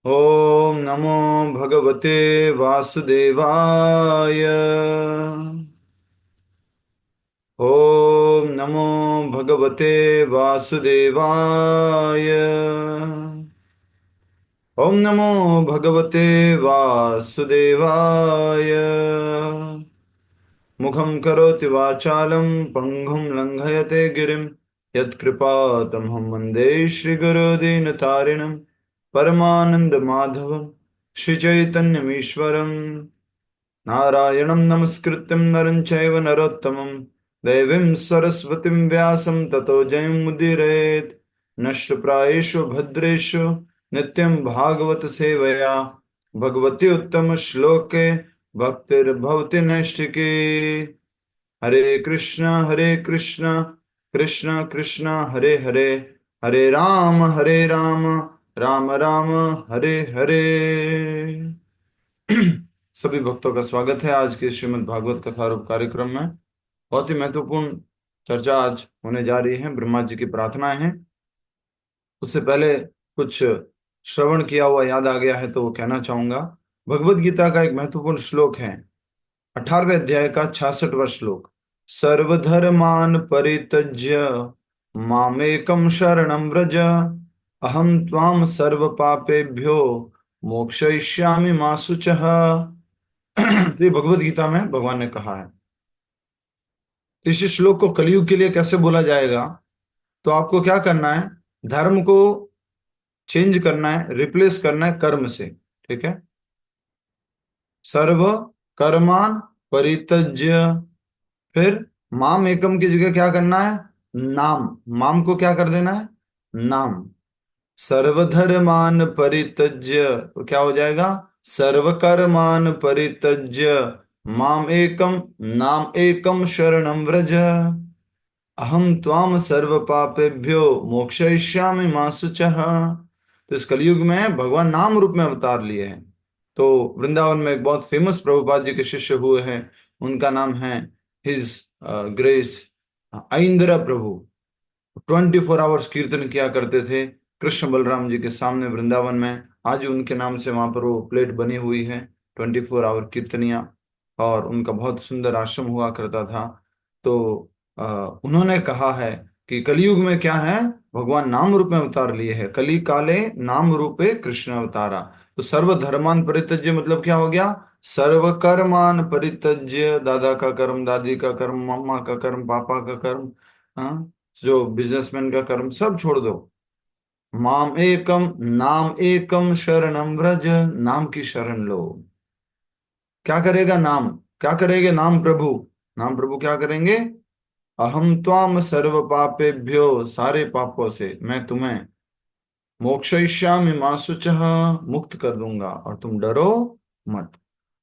ओम नमो भगवते वासुदेवाय। ओम नमो भगवते वासुदेवाय। ओम नमो भगवते वासुदेवाय। मुखं करोति वाचालं पङ्गुं लङ्घयते गिरिं यत्कृपातमहं वन्दे श्रीगुरुदीनतारिणं परमानन्दमाधवं श्रीचैतन्यमीश्वरम्। नारायणं नमस्कृत्यं नरं चैव नरोत्तमं देवीं सरस्वतीं व्यासं ततो जयमुदीरयेत्। नष्टप्रायेषु भद्रेषु नित्यं भागवत सेवया भगवति उत्तमश्लोके भक्तिर्भवति नैष्टिकी। हरे कृष्ण कृष्ण कृष्ण हरे हरे, हरे राम राम राम हरे हरे। सभी भक्तों का स्वागत है आज के श्रीमद् भागवत कथा रूप कार्यक्रम में। बहुत ही महत्वपूर्ण चर्चा आज होने जा रही है। ब्रह्मा जी की प्रार्थनाएं हैं। उससे पहले कुछ श्रवण किया हुआ याद आ गया है तो वो कहना चाहूंगा। भगवत गीता का एक महत्वपूर्ण श्लोक है, 18वें अध्याय का 66वां श्लोक। सर्वधर्मान परित्यज्य मामेकं शरणं व्रज, अहम त्वाम सर्व पापेभ्यो मोक्षयिष्यामि मा शुचः। तो ये भगवत गीता में भगवान ने कहा है। इस श्लोक को कलयुग के लिए कैसे बोला जाएगा? तो आपको क्या करना है, धर्म को चेंज करना है, रिप्लेस करना है कर्म से। ठीक है, सर्व कर्मान परित्यज्य, फिर माम एकम की जगह क्या करना है, नाम। माम को क्या कर देना है, नाम। सर्वधर्मान परित्यज्य तो क्या हो जाएगा, सर्वकर्मान परित्यज्य माम एकम, नाम एकम शरणं व्रज, अहम त्वाम सर्व पापेभ्यो मोक्षयिष्यामि मा शुचः। तो इस कलयुग में भगवान नाम रूप में अवतार लिए हैं। तो वृंदावन में एक बहुत फेमस प्रभुपाद जी के शिष्य हुए हैं, उनका नाम है हिज ग्रेस ऐंद्र प्रभु। 24 आवर्स कीर्तन किया करते थे कृष्ण बलराम जी के सामने वृंदावन में। आज भी उनके नाम से वहां पर वो प्लेट बनी हुई है, 24 आवर कीर्तनिया। और उनका बहुत सुंदर आश्रम हुआ करता था। तो उन्होंने कहा है कि कलयुग में क्या है, भगवान नाम रूप में अवतार लिए हैं। कली काले नाम रूपे कृष्ण अवतारा। तो सर्वधर्मान परित्यज्य मतलब क्या हो गया, सर्व कर्मान परित्यज्य। दादा का कर्म, दादी का कर्म, मम्मा का कर्म, पापा का कर्म, हाँ, जो बिजनेसमैन का कर्म, सब छोड़ दो। माम एकम, नाम एकम शरणम व्रज, नाम की शरण लो। क्या करेगा नाम, क्या करेंगे नाम प्रभु, नाम प्रभु क्या करेंगे, अहम त्वाम सर्व पापेभ्यो, सारे पापों से मैं तुम्हें, मोक्षयिष्यामि मा शुचः, मुक्त कर दूंगा और तुम डरो मत।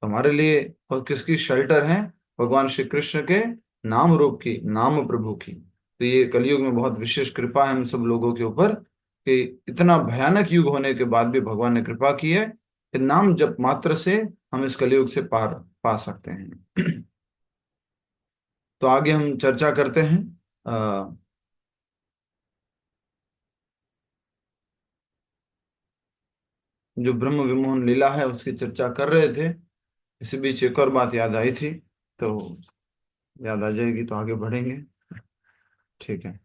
तुम्हारे लिए और किसकी शेल्टर है, भगवान श्री कृष्ण के नाम रूप की, नाम प्रभु की। तो ये कलयुग में बहुत विशेष कृपा है हम सब लोगों के ऊपर कि इतना भयानक युग होने के बाद भी भगवान ने कृपा की है कि नाम जप मात्र से हम इस कलयुग से पार पा सकते हैं। तो आगे हम चर्चा करते हैं। जो ब्रह्म विमोहन लीला है उसकी चर्चा कर रहे थे। इसी बीच एक और बात याद आई थी, तो याद आ जाएगी तो आगे बढ़ेंगे। ठीक है।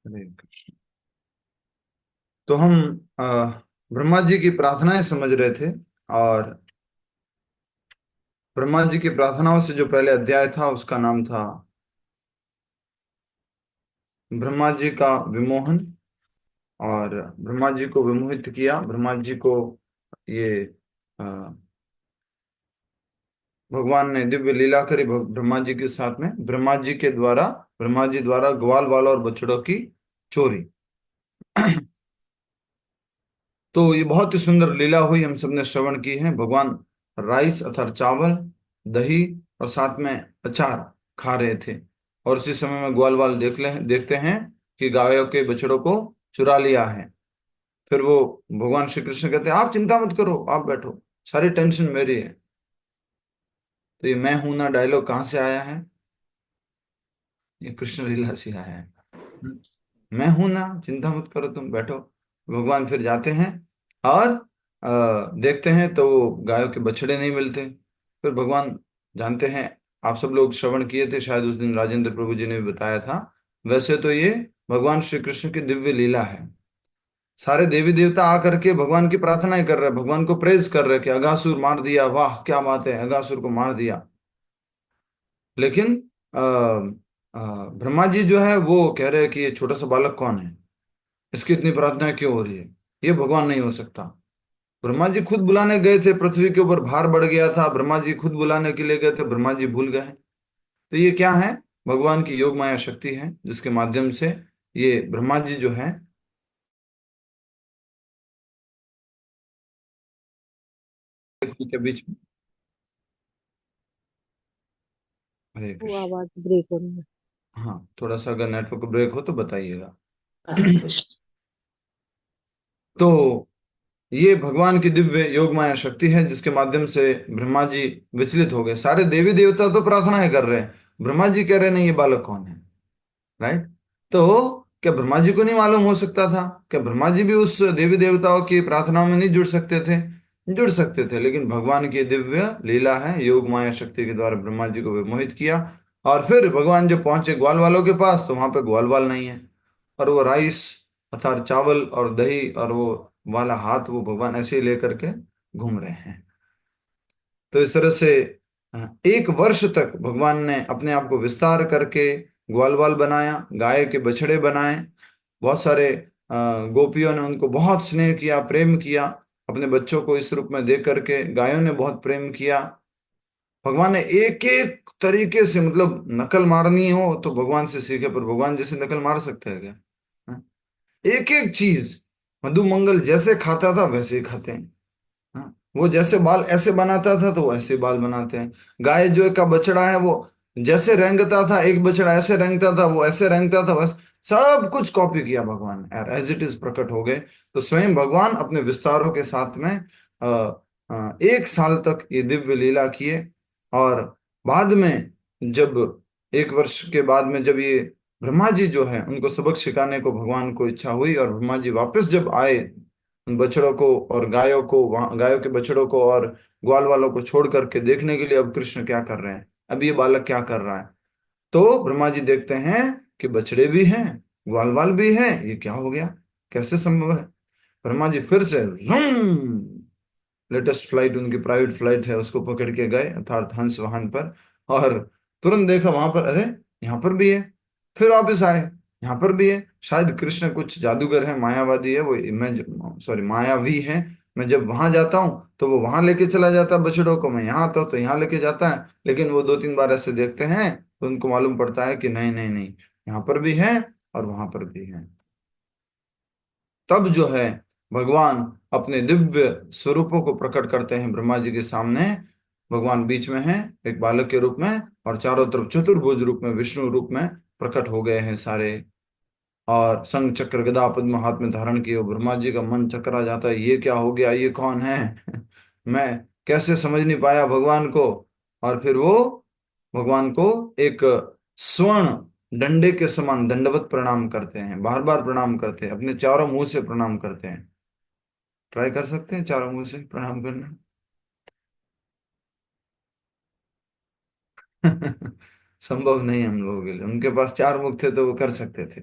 हरे कृष्ण। तो हम अ, ब्रह्मा जी की प्रार्थनाएं समझ रहे थे। और ब्रह्मा जी की प्रार्थनाओं से जो पहले अध्याय था उसका नाम था ब्रह्मा जी का विमोहन। और ब्रह्मा जी को विमोहित किया, ब्रह्मा जी को ये अ, भगवान ने दिव्य लीला करी ब्रह्मा जी के साथ में। ब्रह्मा जी के द्वारा, ब्रह्मा जी द्वारा ग्वाल वाल और बछड़ों की चोरी। तो ये बहुत ही सुंदर लीला हुई, हम सबने श्रवण की है। भगवान राइस अर्थात चावल, दही और साथ में अचार खा रहे थे। और उसी समय में ग्वाल वाल देखते हैं कि गायों के बछड़ों को चुरा लिया है। फिर वो भगवान श्री कृष्ण कहते हैं आप चिंता मत करो, आप बैठो। सारी टेंशन मेरी है। तो ये मैं हूं ना डायलॉग कहाँ से आया है? ये कृष्ण लीला से आया है। मैं हूं ना, चिंता मत करो, तुम बैठो। भगवान फिर जाते हैं और देखते हैं तो वो गायों के बछड़े नहीं मिलते। फिर भगवान जानते हैं, आप सब लोग श्रवण किए थे शायद उस दिन, राजेंद्र प्रभु जी ने भी बताया था। वैसे तो ये भगवान श्री कृष्ण की दिव्य लीला है। सारे देवी देवता आकर के भगवान की प्रार्थनाएं कर रहे हैं, भगवान को प्रेज कर रहे हैं कि अगासुर मार दिया, वाह क्या बात है, अगासुर को मार दिया। लेकिन अ, ब्रह्मा जी जो है वो कह रहे हैं कि ये छोटा सा बालक कौन है, इसकी इतनी प्रार्थनाएं क्यों हो रही है, ये भगवान नहीं हो सकता। ब्रह्मा जी खुद बुलाने गए थे, पृथ्वी के ऊपर भार बढ़ गया था, ब्रह्मा जी खुद बुलाने के लिए गए थे, ब्रह्मा जी भूल गए। तो ये क्या है? भगवान की योग माया शक्ति है, जिसके माध्यम से ये ब्रह्मा जी जो है के बीच में। हरे वो कृष्ण। आवाज ब्रेक हो रही है। हाँ, थोड़ा सा अगर नेटवर्क ब्रेक हो तो बताइएगा। हरे कृष्ण। तो ये भगवान की दिव्य योग माया शक्ति है, जिसके माध्यम से ब्रह्मा जी विचलित हो गए। सारे देवी देवता तो प्रार्थनाएं कर रहे हैं, ब्रह्मा जी कह रहे नहीं ये बालक कौन है। राइट। तो क्या ब्रह्मा जी को नहीं मालूम हो सकता था? क्या ब्रह्मा जी भी उस देवी देवताओं की प्रार्थनाओं में नहीं जुड़ सकते थे? जुड़ सकते थे, लेकिन भगवान की दिव्य लीला है, योग माया शक्ति के द्वारा ब्रह्मा जी को विमोहित किया। और फिर भगवान जब पहुंचे ग्वाल वालों के पास, तो वहां पे ग्वाल वाल नहीं है। और वो राइस अर्थात चावल और दही और वो वाला हाथ वो भगवान ऐसे ही लेकर के घूम रहे हैं। तो इस तरह से एक वर्ष तक भगवान ने अपने आप को विस्तार करके ग्वाल वाल बनाया, गाय के बछड़े बनाए। बहुत सारे गोपियों ने उनको बहुत स्नेह किया, प्रेम किया। अपने बच्चों को इस रूप में देख करके गायों ने बहुत प्रेम किया। भगवान ने एक एक तरीके से, मतलब नकल मारनी हो तो भगवान से सीखे, पर भगवान जैसे नकल मार सकते हैं क्या? एक एक चीज मधु मंगल जैसे खाता था वैसे ही खाते हैं। हाँ, वो जैसे बाल ऐसे बनाता था तो वो ऐसे बाल बनाते हैं। गाय जो का बछड़ा है वो जैसे रेंगता था, एक बछड़ा ऐसे रेंगता था, वो ऐसे रेंगता था, बस सब कुछ कॉपी किया भगवान ने, यार एज इट इज प्रकट हो गए। तो स्वयं भगवान अपने विस्तारों के साथ में एक साल तक ये दिव्य लीला किए। और बाद में जब एक वर्ष के बाद में जब ये ब्रह्मा जी जो है उनको सबक सिखाने को भगवान को इच्छा हुई, और ब्रह्मा जी वापस जब आए उन बछड़ों को और गायों को, वहां गायों के बछड़ों को और ग्वाल वालों को छोड़ करके देखने के लिए, अब कृष्ण क्या कर रहे हैं, अब ये बालक क्या कर रहा है। तो ब्रह्मा जी देखते हैं कि बछड़े भी हैं, ग्वाल वाल भी हैं, ये क्या हो गया, कैसे संभव है? ब्रह्मा जी फिर से जूम, लेटेस्ट फ्लाइट उनकी प्राइवेट फ्लाइट है, उसको पकड़ के गए अर्थात हंस वाहन पर। और तुरंत देखा वहां पर, अरे यहाँ पर भी है। फिर वापस आए, यहाँ पर भी है। शायद कृष्ण कुछ जादूगर है, मायावादी है वो, मैं सॉरी मायावी है। मैं जब वहां जाता हूँ तो वो वहां लेके चला जाता है बछड़ों को, मैं यहाँ आता हूँ तो यहाँ लेके जाता है। लेकिन वो दो तीन बार ऐसे देखते हैं तो उनको मालूम पड़ता है कि नहीं नहीं नहीं, यहाँ पर भी है और वहां पर भी है। तब जो है भगवान अपने दिव्य स्वरूपों को प्रकट करते हैं ब्रह्मा जी के सामने। भगवान बीच में है एक बालक के रूप में, और चारों तरफ चतुर्भुज रूप में, विष्णु रूप में प्रकट हो गए हैं सारे। और शंख चक्र गदा पद्म हाथ में धारण किए, ब्रह्मा जी का मन चकरा जाता है, ये क्या हो गया, ये कौन है? मैं कैसे समझ नहीं पाया भगवान को। और फिर वो भगवान को एक स्वर्ण डंडे के समान दंडवत प्रणाम करते हैं, बार बार प्रणाम करते हैं, अपने चारों मुंह से प्रणाम करते हैं। ट्राई कर सकते हैं चारों मुंह से प्रणाम करना। संभव नहीं हम लोगों के लिए, उनके पास चार मुख थे तो वो कर सकते थे।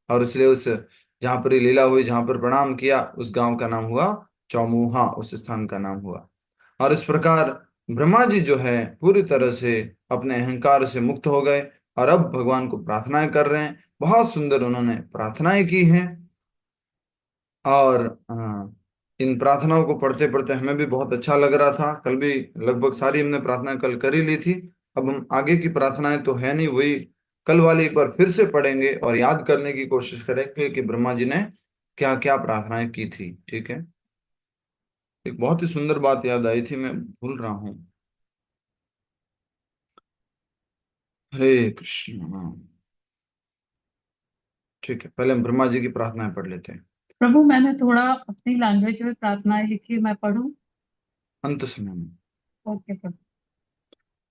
और इसलिए उस जहां पर ये लीला हुई, जहां पर प्रणाम किया, उस गांव का नाम हुआ चौमुहा, उस स्थान का नाम हुआ। और इस प्रकार ब्रह्मा जी जो है पूरी तरह से अपने अहंकार से मुक्त हो गए, और अब भगवान को प्रार्थनाएं कर रहे हैं। बहुत सुंदर उन्होंने प्रार्थनाएं की हैं। और इन प्रार्थनाओं को पढ़ते पढ़ते हमें भी बहुत अच्छा लग रहा था। कल भी लगभग सारी हमने प्रार्थना कल कर ही ली थी। अब हम आगे की प्रार्थनाएं तो है नहीं, वही कल वाली एक बार फिर से पढ़ेंगे और याद करने की कोशिश करेंगे कि ब्रह्मा जी ने क्या क्या प्रार्थनाएं की थी। ठीक है। एक बहुत ही सुंदर बात याद आई थी, मैं भूल रहा हूँ। हरे कृष्ण। ठीक है, पहले हम ब्रह्मा जी की प्रार्थनाएं पढ़ लेते हैं। प्रभु, मैंने थोड़ा अपनी लैंग्वेज में प्रार्थनाएं लिखी, मैं पढ़ूं? अंत समय में। ओके प्रभु।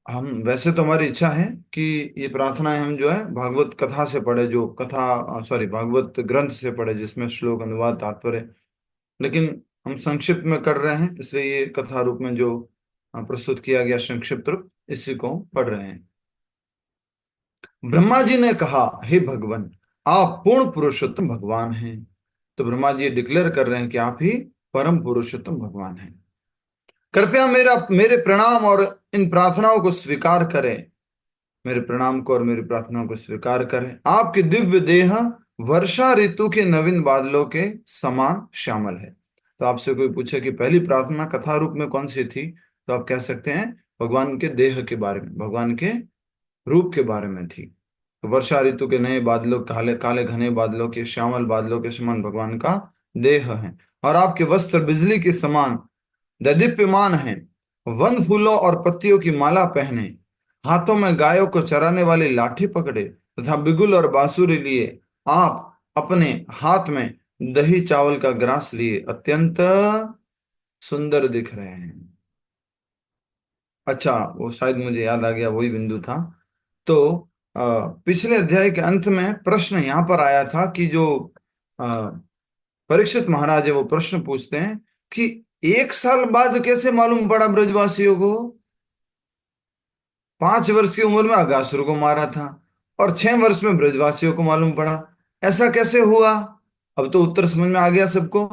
हम वैसे तो हमारी इच्छा है कि ये प्रार्थनाएं हम जो है भागवत कथा से पढ़े, जो कथा सॉरी भागवत ग्रंथ से पढ़े जिसमें श्लोक अनुवाद तात्पर्य, लेकिन हम संक्षिप्त में कर रहे हैं, इसलिए ये कथा रूप में जो प्रस्तुत किया गया संक्षिप्त रूप, इसी को हम पढ़ रहे हैं। ब्रह्मा जी ने कहा, हे भगवान, आप पूर्ण पुरुषोत्तम भगवान हैं। तो ब्रह्मा जी डिक्लेयर कर रहे हैं कि आप ही परम पुरुषोत्तम भगवान हैं। कृपया मेरा मेरे प्रणाम और इन प्रार्थनाओं को स्वीकार करें। मेरे प्रणाम को और मेरी प्रार्थनाओं को स्वीकार करें। आपकी दिव्य देह वर्षा ऋतु के नवीन बादलों के समान श्यामल है। तो आपसे कोई पूछे कि पहली प्रार्थना कथा रूप में कौन सी थी, तो आप कह सकते हैं भगवान के देह के बारे में, भगवान के रूप के बारे में थी। तो वर्षा ऋतु के नए बादलों, काले काले घने बादलों के, श्यामल बादलों के समान भगवान का देह है। और आपके वस्त्र बिजली के समान दीप्यमान हैं। वन फूलों और पत्तियों की माला पहने, हाथों में गायों को चराने वाली लाठी पकड़े तथा बिगुल और बांसुरी लिए, आप अपने हाथ में दही चावल का ग्रास लिए अत्यंत सुंदर दिख रहे हैं। अच्छा, वो शायद मुझे याद आ गया, वही बिंदु था। तो पिछले अध्याय के अंत में प्रश्न यहाँ पर आया था कि जो अ, परीक्षित महाराज है वो प्रश्न पूछते हैं कि 1 साल बाद कैसे मालूम पड़ा ब्रजवासियों को? 5 वर्ष की उम्र में अगासुर को मारा था और 6 वर्ष में ब्रजवासियों को मालूम पड़ा, ऐसा कैसे हुआ? अब तो उत्तर समझ में आ गया सबको।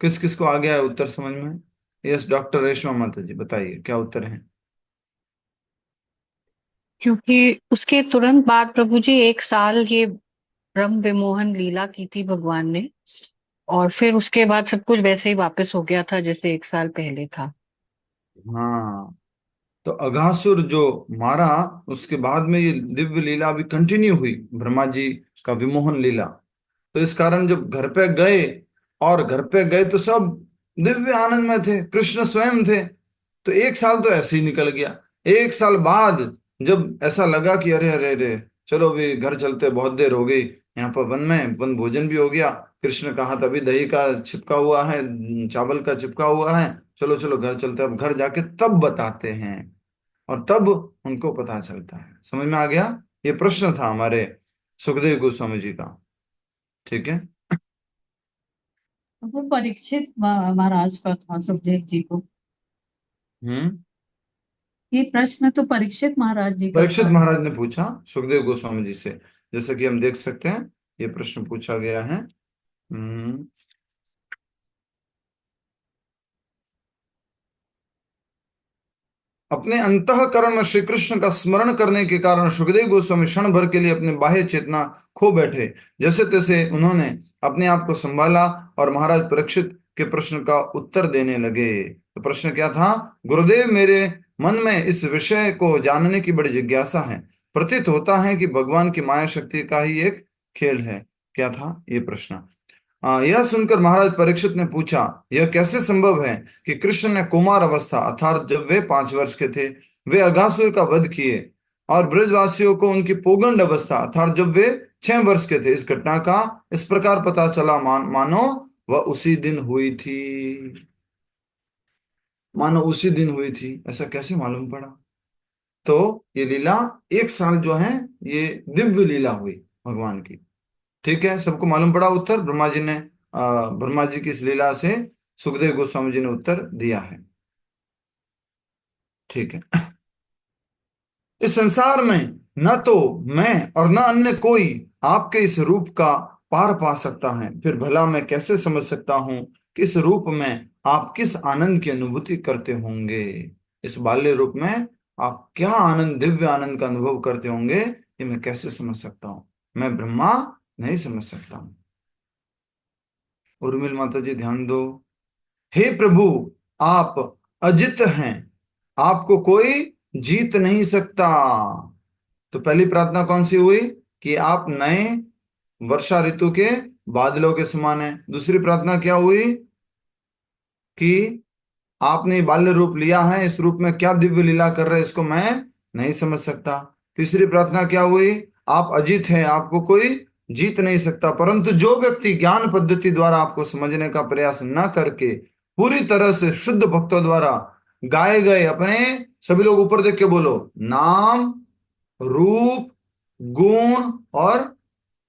किस किस को आ गया है उत्तर समझ में? यस, डॉक्टर रेशमा माता जी बताइए क्या उत्तर है। क्योंकि उसके तुरंत बाद प्रभु जी 1 साल ये ब्रह्म विमोहन लीला की थी भगवान ने, और फिर उसके बाद सब कुछ वैसे ही वापस हो गया था जैसे 1 साल पहले था। हाँ, तो अघासुर जो मारा, उसके बाद में ये दिव्य लीला भी कंटिन्यू हुई, ब्रह्मा जी का विमोहन लीला। तो इस कारण जब घर पे गए, और घर पे गए तो सब दिव्य आनंद में थे, कृष्ण स्वयं थे। तो 1 साल तो ऐसे ही निकल गया। 1 साल बाद जब ऐसा लगा कि अरे अरे अरे, चलो अभी घर चलते, बहुत देर हो गई यहाँ पर वन में, वन भोजन भी हो गया, कृष्ण का हाथ अभी दही का चिपका हुआ है, चावल का चिपका हुआ है, चलो चलो घर चलते। अब घर जाके तब बताते हैं, और तब उनको पता चलता है। समझ में आ गया? ये प्रश्न था हमारे सुखदेव गोस्वामी जी का। ठीक है। वो परीक्षित महाराज का था, सुखदेव जी को। हम्म। ये प्रश्न तो परीक्षित महाराज जी का परीक्षित था। महाराज ने पूछा सुखदेव गोस्वामी जी से, जैसा कि हम देख सकते हैं ये प्रश्न पूछा गया है। हम्म। अपने अंतःकरण में श्री कृष्ण का स्मरण करने के कारण सुखदेव गोस्वामी क्षण भर के लिए अपने बाह्य चेतना खो बैठे। जैसे तैसे उन्होंने अपने आप को संभाला और महाराज परीक्षित के प्रश्न का उत्तर देने लगे। तो प्रश्न क्या था? गुरुदेव, मेरे मन में इस विषय को जानने की बड़ी जिज्ञासा है। प्रतीत होता है कि भगवान की माया शक्ति का ही एक खेल है। क्या था ये प्रश्न? यह सुनकर महाराज परीक्षित ने पूछा, यह कैसे संभव है कि कृष्ण ने कुमार अवस्था अर्थात जब वे 5 वर्ष के थे, वे अघासुर का वध किए, और ब्रजवासियों को उनकी पौगंड अवस्था अर्थात जब वे 6 वर्ष के थे, इस घटना का इस प्रकार पता चला, मानो वह उसी दिन हुई थी। मानो उसी दिन हुई थी, ऐसा कैसे मालूम पड़ा? तो ये लीला 1 साल जो है, ये दिव्य लीला हुई भगवान की। ठीक है, सबको मालूम पड़ा उत्तर? ब्रह्मा जी ने ब्रह्मा जी की इस लीला से सुखदेव गोस्वामी जी ने उत्तर दिया है। ठीक है। इस संसार में न तो मैं और न अन्य कोई आपके इस रूप का पार पा सकता है, फिर भला मैं कैसे समझ सकता हूं कि इस रूप में आप किस आनंद की अनुभूति करते होंगे? इस बाल्य रूप में आप क्या आनंद, दिव्य आनंद का अनुभव करते होंगे, ये मैं कैसे समझ सकता हूँ? मैं ब्रह्मा नहीं समझ सकता हूँ। उर्मिल माता जी ध्यान दो। हे प्रभु, आप अजित हैं, आपको कोई जीत नहीं सकता। तो पहली प्रार्थना कौन सी हुई? कि आप नए वर्षा ऋतु के बादलों के समान हैं। दूसरी प्रार्थना क्या हुई? कि आपने बाल्य रूप लिया है, इस रूप में क्या दिव्य लीला कर रहे हैं, इसको मैं नहीं समझ सकता। तीसरी प्रार्थना क्या हुई? आप अजीत हैं, आपको कोई जीत नहीं सकता। परंतु जो व्यक्ति ज्ञान पद्धति द्वारा आपको समझने का प्रयास न करके पूरी तरह से शुद्ध भक्तों द्वारा गाए गए अपने, सभी लोग ऊपर देख के बोलो, नाम, रूप, गुण और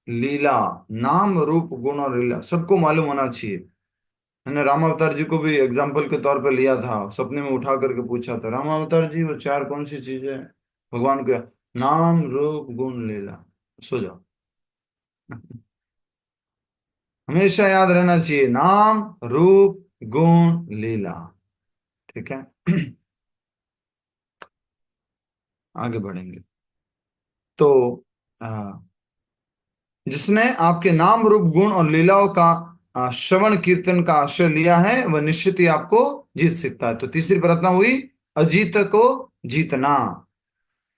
लीला। नाम, रूप, गुण और लीला सबको मालूम होना चाहिए। मैंने राम अवतार जी को भी एग्जाम्पल के तौर पर लिया था, सपने में उठा करके पूछा था, राम अवतार जी वो चार कौन सी चीजें हैं? भगवान के नाम, रूप, गुण, लीला। सो जाओ। हमेशा याद रहना चाहिए, नाम, रूप, गुण, लीला। ठीक है। आगे बढ़ेंगे। तो आ, जिसने आपके नाम, रूप, गुण और लीलाओं का श्रवण कीर्तन का आश्रय लिया है, वह निश्चित ही आपको जीत सकता है। तो तीसरी प्रार्थना हुई, अजीत को जीतना।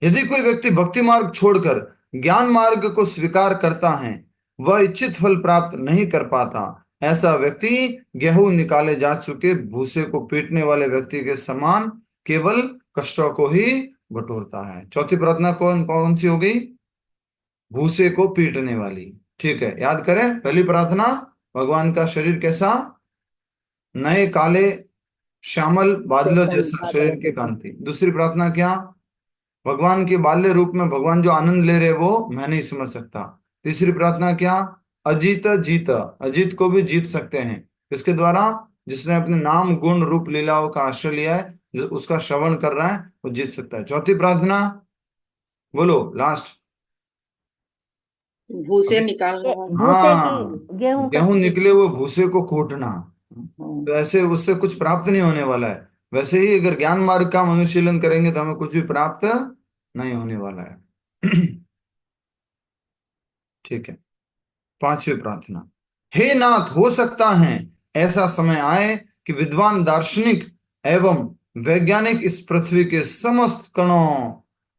यदि कोई व्यक्ति भक्ति मार्ग छोड़कर ज्ञान मार्ग को स्वीकार करता है, वह इच्छित फल प्राप्त नहीं कर पाता। ऐसा व्यक्ति गेहूं निकाले जा चुके भूसे को पीटने वाले व्यक्ति के समान केवल कष्टों को ही बटोरता है। चौथी प्रार्थना कौन कौन सी हो गई? भूसे को पीटने वाली। ठीक है, याद करें। पहली प्रार्थना, भगवान का शरीर कैसा? नए काले श्यामल बादलों जैसा शरीर की कांति। दूसरी प्रार्थना क्या? भगवान के बाल्य रूप में भगवान जो आनंद ले रहे वो मैं नहीं समझ सकता। तीसरी प्रार्थना क्या? अजीत जीत, अजीत को भी जीत सकते हैं। किसके द्वारा? जिसने अपने नाम, गुण, रूप, लीलाओं का आश्रय लिया है, जो उसका श्रवण कर रहा है, वो जीत सकता है। चौथी प्रार्थना बोलो, लास्ट। भूसे निकालना है। भूसे की, हाँ, गेहूं का। गेहूं निकले हुए भूसे को कूटना। हाँ। तो ऐसे उससे कुछ प्राप्त नहीं होने वाला है। वैसे ही अगर ज्ञान मार्ग का हम अनुशीलन करेंगे तो हमें कुछ भी प्राप्त नहीं होने वाला है। ठीक है। पांचवी प्रार्थना, हे नाथ, हो सकता है ऐसा समय आए कि विद्वान दार्शनिक एवं वैज्ञानिक इस पृथ्वी के समस्त कणों,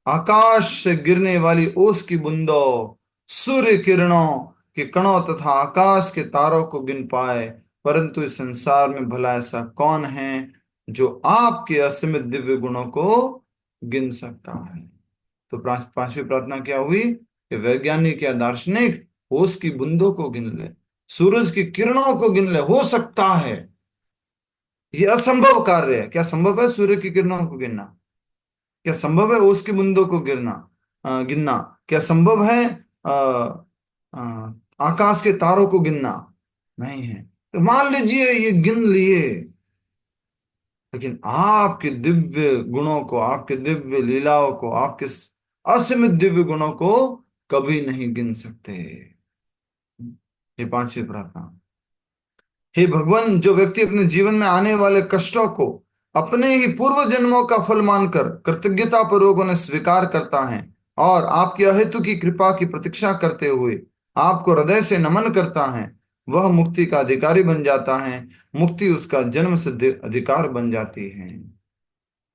आकाश से गिरने वाली ओस की बूंदों, सूर्य किरणों के कणों तथा आकाश के तारों को गिन पाए, परंतु इस संसार में भला ऐसा कौन है जो आपके असीमित दिव्य गुणों को गिन सकता है? तो पांचवी प्रार्थना क्या हुई? कि वैज्ञानिक या दार्शनिक ओस की बूंदों को गिन ले, सूरज की किरणों को गिन ले। हो सकता है, ये असंभव कार्य है। क्या संभव है सूर्य की किरणों को गिनना? क्या संभव है ओस की बूंदों को गिनना? क्या संभव है अ, आकाश के तारों को गिनना? नहीं है। तो मान लीजिए ये गिन लिए, लेकिन आपके दिव्य गुणों को, आपके दिव्य लीलाओं को, आपके असीमित दिव्य गुणों को कभी नहीं गिन सकते। ये पांचवी प्रार्थना। हे भगवान, जो व्यक्ति अपने जीवन में आने वाले कष्टों को अपने ही पूर्व जन्मों का फल मानकर कृतज्ञता पूर्वक उन्हें स्वीकार करता है और आपकी अहेतु की कृपा की प्रतीक्षा करते हुए आपको हृदय से नमन करता है, वह मुक्ति का अधिकारी बन जाता है। मुक्ति उसका जन्म सिद्ध अधिकार बन जाती है।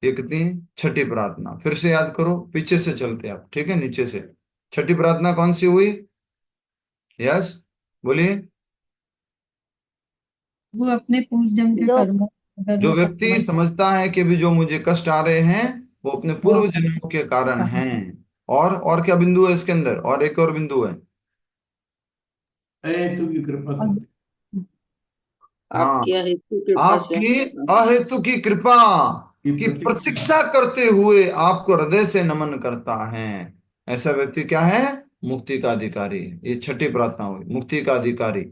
ये कितनी? छठी प्रार्थना। फिर से याद करो, पीछे से चलते आप, ठीक है, नीचे से। छठी प्रार्थना कौन सी हुई? यस, बोलिए। वो अपने पूर्व जन्म के जो कर्मों अगर जो वो व्यक्ति सत्कर्म समझता है कि अभी जो मुझे कष्ट आ रहे हैं वो अपने वो पूर्व अपने जन्मों के कारण कर्म हैं। और क्या बिंदु है इसके अंदर? और एक और बिंदु है। तू की कृपा और करते हाँ, आपकी हेतु कृपा से आपकी अहेतु की कृपा की की प्रतीक्षा। प्रतीक्षा करते हुए आपको हृदय से नमन करता है। ऐसा व्यक्ति क्या है? मुक्ति का अधिकारी। ये छठी प्रार्थना हुई, मुक्ति का अधिकारी।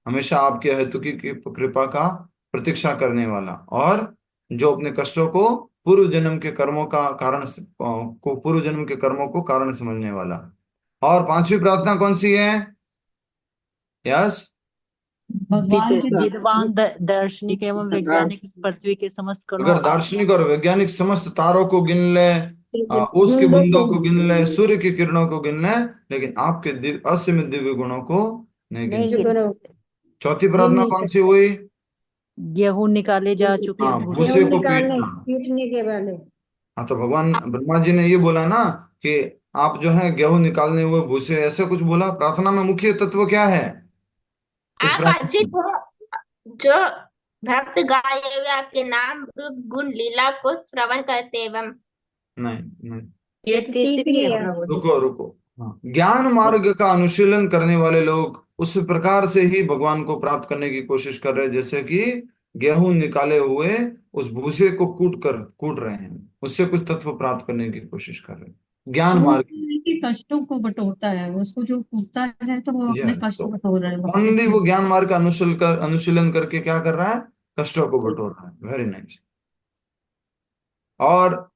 हमेशा आपके हेतु की कृपा का प्रतीक्षा करने वाला, और जो अपने कष्टों को पूर्व जन्म के कर्मों का कारण को पूर्व जन्म के कर्मों को कारण समझने वाला। और पांचवी प्रार्थना कौन सी है? यस। भगवान के जिज्ञासा। विद्वान दार्शनिक एवं वैज्ञानिक इस पृथ्वी के समस्त कणों अगर दार्शनिक और वैज्ञानिक समस्त तारों को गिन ले, उसकी बूंदों बूंदों को को गिन ले, सूर्य की किरणों को गिन ले, लेकिन आपके असीमित दिव्य गुणों को नहीं गिन नहीं सकते। गिन, चौथी गिन प्रार्थना नहीं कौन सी सकते। हुई? गेहूं निकाले जा चुके हाँ, भूसे भूसे को को निकालने पीटना। पीटने के वाले। हाँ, तो भगवान ब्रह्मा जी ने ये बोला ना कि आप जो है गेहूं निकालने हुए भूसे, ऐसे कुछ बोला। प्रार्थना में मुख्य तत्व क्या है इस आप प्रार्थना अजित में? हो, जो भक्त गाए हुए आपके नाम, रूप, गुण, लीला को श्रवण करते एवं नहीं, नहीं, ये ये तो तीसरी तीसरी है है। प्रभु जी। रुको रुको। हाँ, ज्ञान मार्ग का अनुशीलन करने वाले लोग उस प्रकार से ही भगवान को प्राप्त करने की कोशिश कर रहे हैं जैसे कि गेहूं निकाले हुए उस भूसे को कूट रहे हैं, उससे कुछ तत्व प्राप्त करने की कोशिश कर रहे हैं, ज्ञान वो मार्ग। उसमें है कि कष्टों को बटोरता है, उसको जो कूटता है तो वो अपने यस, तो कष्ट बटोर रहा है भक्ति ओनली के। वो ज्ञान मार्ग का अनुशीलन करके क्या कर रहा है, कष्टों को बटोर रहा है। Very nice. और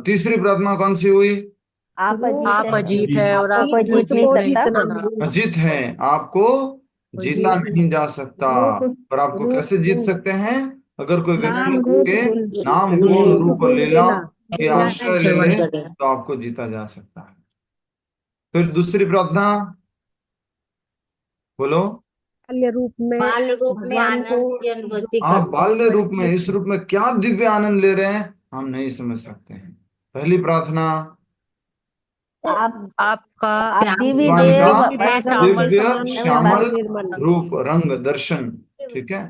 तीसरी प्रार्थना कौन सी हुई? आप अजीत आप है, अजीत है और आपको आपको कोई जीत नहीं जीत नहीं सकता। सकता। अजीत है, आपको जीता नहीं जा सकता। पर आपको कैसे जीत सकते हैं? अगर कोई व्यक्ति आपके नाम गुण रूप और लीला के आश्रय ले ले तो आपको जीता जा सकता है। फिर दूसरी प्रार्थना बोलो। बाल रूप में आनंद की अनुभूति आप बाल्य रूप में, इस रूप में क्या दिव्य आनंद ले रहे हैं हम नहीं समझ सकते हैं। पहली प्रार्थना, आप आपका आप दिव्य भगवान का देव श्यामल दिव्य श्यामल निर्मल रूप रंग दर्शन। ठीक है,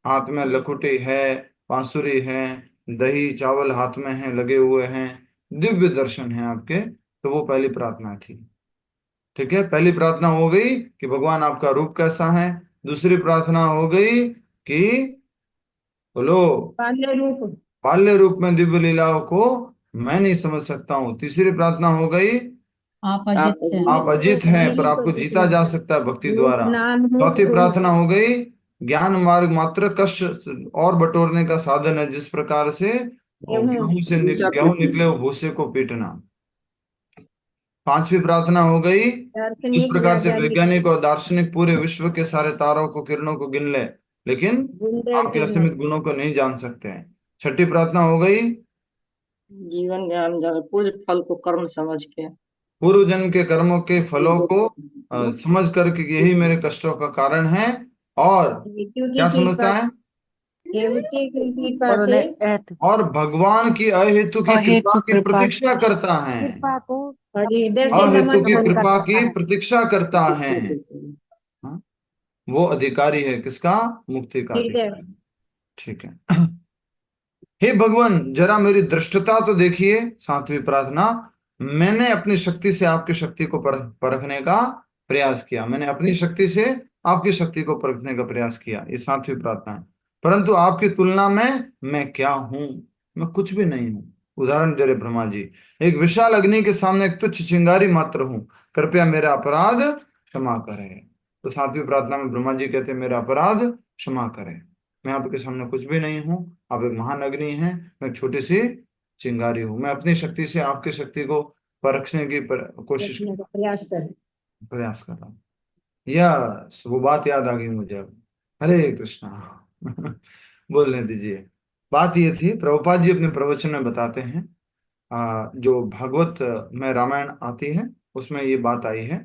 हाथ में लकुटी है, बांसुरी है, दही चावल हाथ में है लगे हुए हैं, दिव्य दर्शन है आपके। तो वो पहली प्रार्थना थी। ठीक है, पहली प्रार्थना हो गई कि भगवान आपका रूप कैसा है। दूसरी प्रार्थना हो गई कि बोलो, बाल्य रूप। बाल्य रूप में दिव्य लीलाओं को मैं नहीं समझ सकता हूँ। तीसरी प्रार्थना हो गई, आप आप अजित है। आप अजीत हैं पर आपको जीता जा सकता है भक्ति द्वारा। चौथी प्रार्थना हो गई, ज्ञान मार्ग मात्र कष्ट और बटोरने का साधन है, जिस प्रकार से वो गेहूं निकले वो भूसे को पीटना। पांचवी प्रार्थना हो गई, जिस प्रकार से वैज्ञानिक और दार्शनिक पूरे विश्व के सारे तारों को किरणों को गिन ले, लेकिन आपके असीमित गुणों को नहीं जान सकते हैं। छठी प्रार्थना हो गई, जीवन ज्ञान जाने पूर्ण फल को कर्म समझ के। पूर्व जन्म के कर्मों के फलों को समझ करके यही मेरे कष्टों का कारण है। और क्या समझता है? और उन्हें और भगवान की अहेतु की कृपा अहेतु की कृपा प्रतीक्षा करता है, कृपा को अहेतु की कृपा की प्रतीक्षा करता है। हाँ? वो अधिकारी है किसका? मुक्ति का अधिकारी। ठीक है। हे भगवान, जरा मेरी दृष्टता तो देखिए। सातवीं प्रार्थना, मैंने अपनी शक्ति से आपकी शक्ति को परखने का प्रयास किया, मैंने अपनी शक्ति से आपकी शक्ति को परखने का प्रयास किया। ये सातवीं प्रार्थना है। परंतु आपकी तुलना में मैं क्या हूं? मैं कुछ भी नहीं हूं। उदाहरण दे रहे ब्रह्मा जी, एक विशाल अग्नि के सामने एक तुच्छ चिंगारी मात्र हूं, कृपया मेरा अपराध क्षमा करें। तो सातवीं प्रार्थना में ब्रह्मा जी कहते हैं, मेरा अपराध क्षमा करें, मैं आपके सामने कुछ भी नहीं हूं। आप एक महान अग्नि हैं, मैं एक छोटी सी चिंगारी हूं। मैं अपनी शक्ति से आपकी शक्ति को परखने की प्रयास कर रहा हूँ। यस, वो बात याद आ गई मुझे अब। हरे कृष्णा। बोलने दीजिए। बात ये थी, प्रभुपाद जी अपने प्रवचन में बताते हैं, जो भागवत में रामायण आती है उसमें ये बात आई है।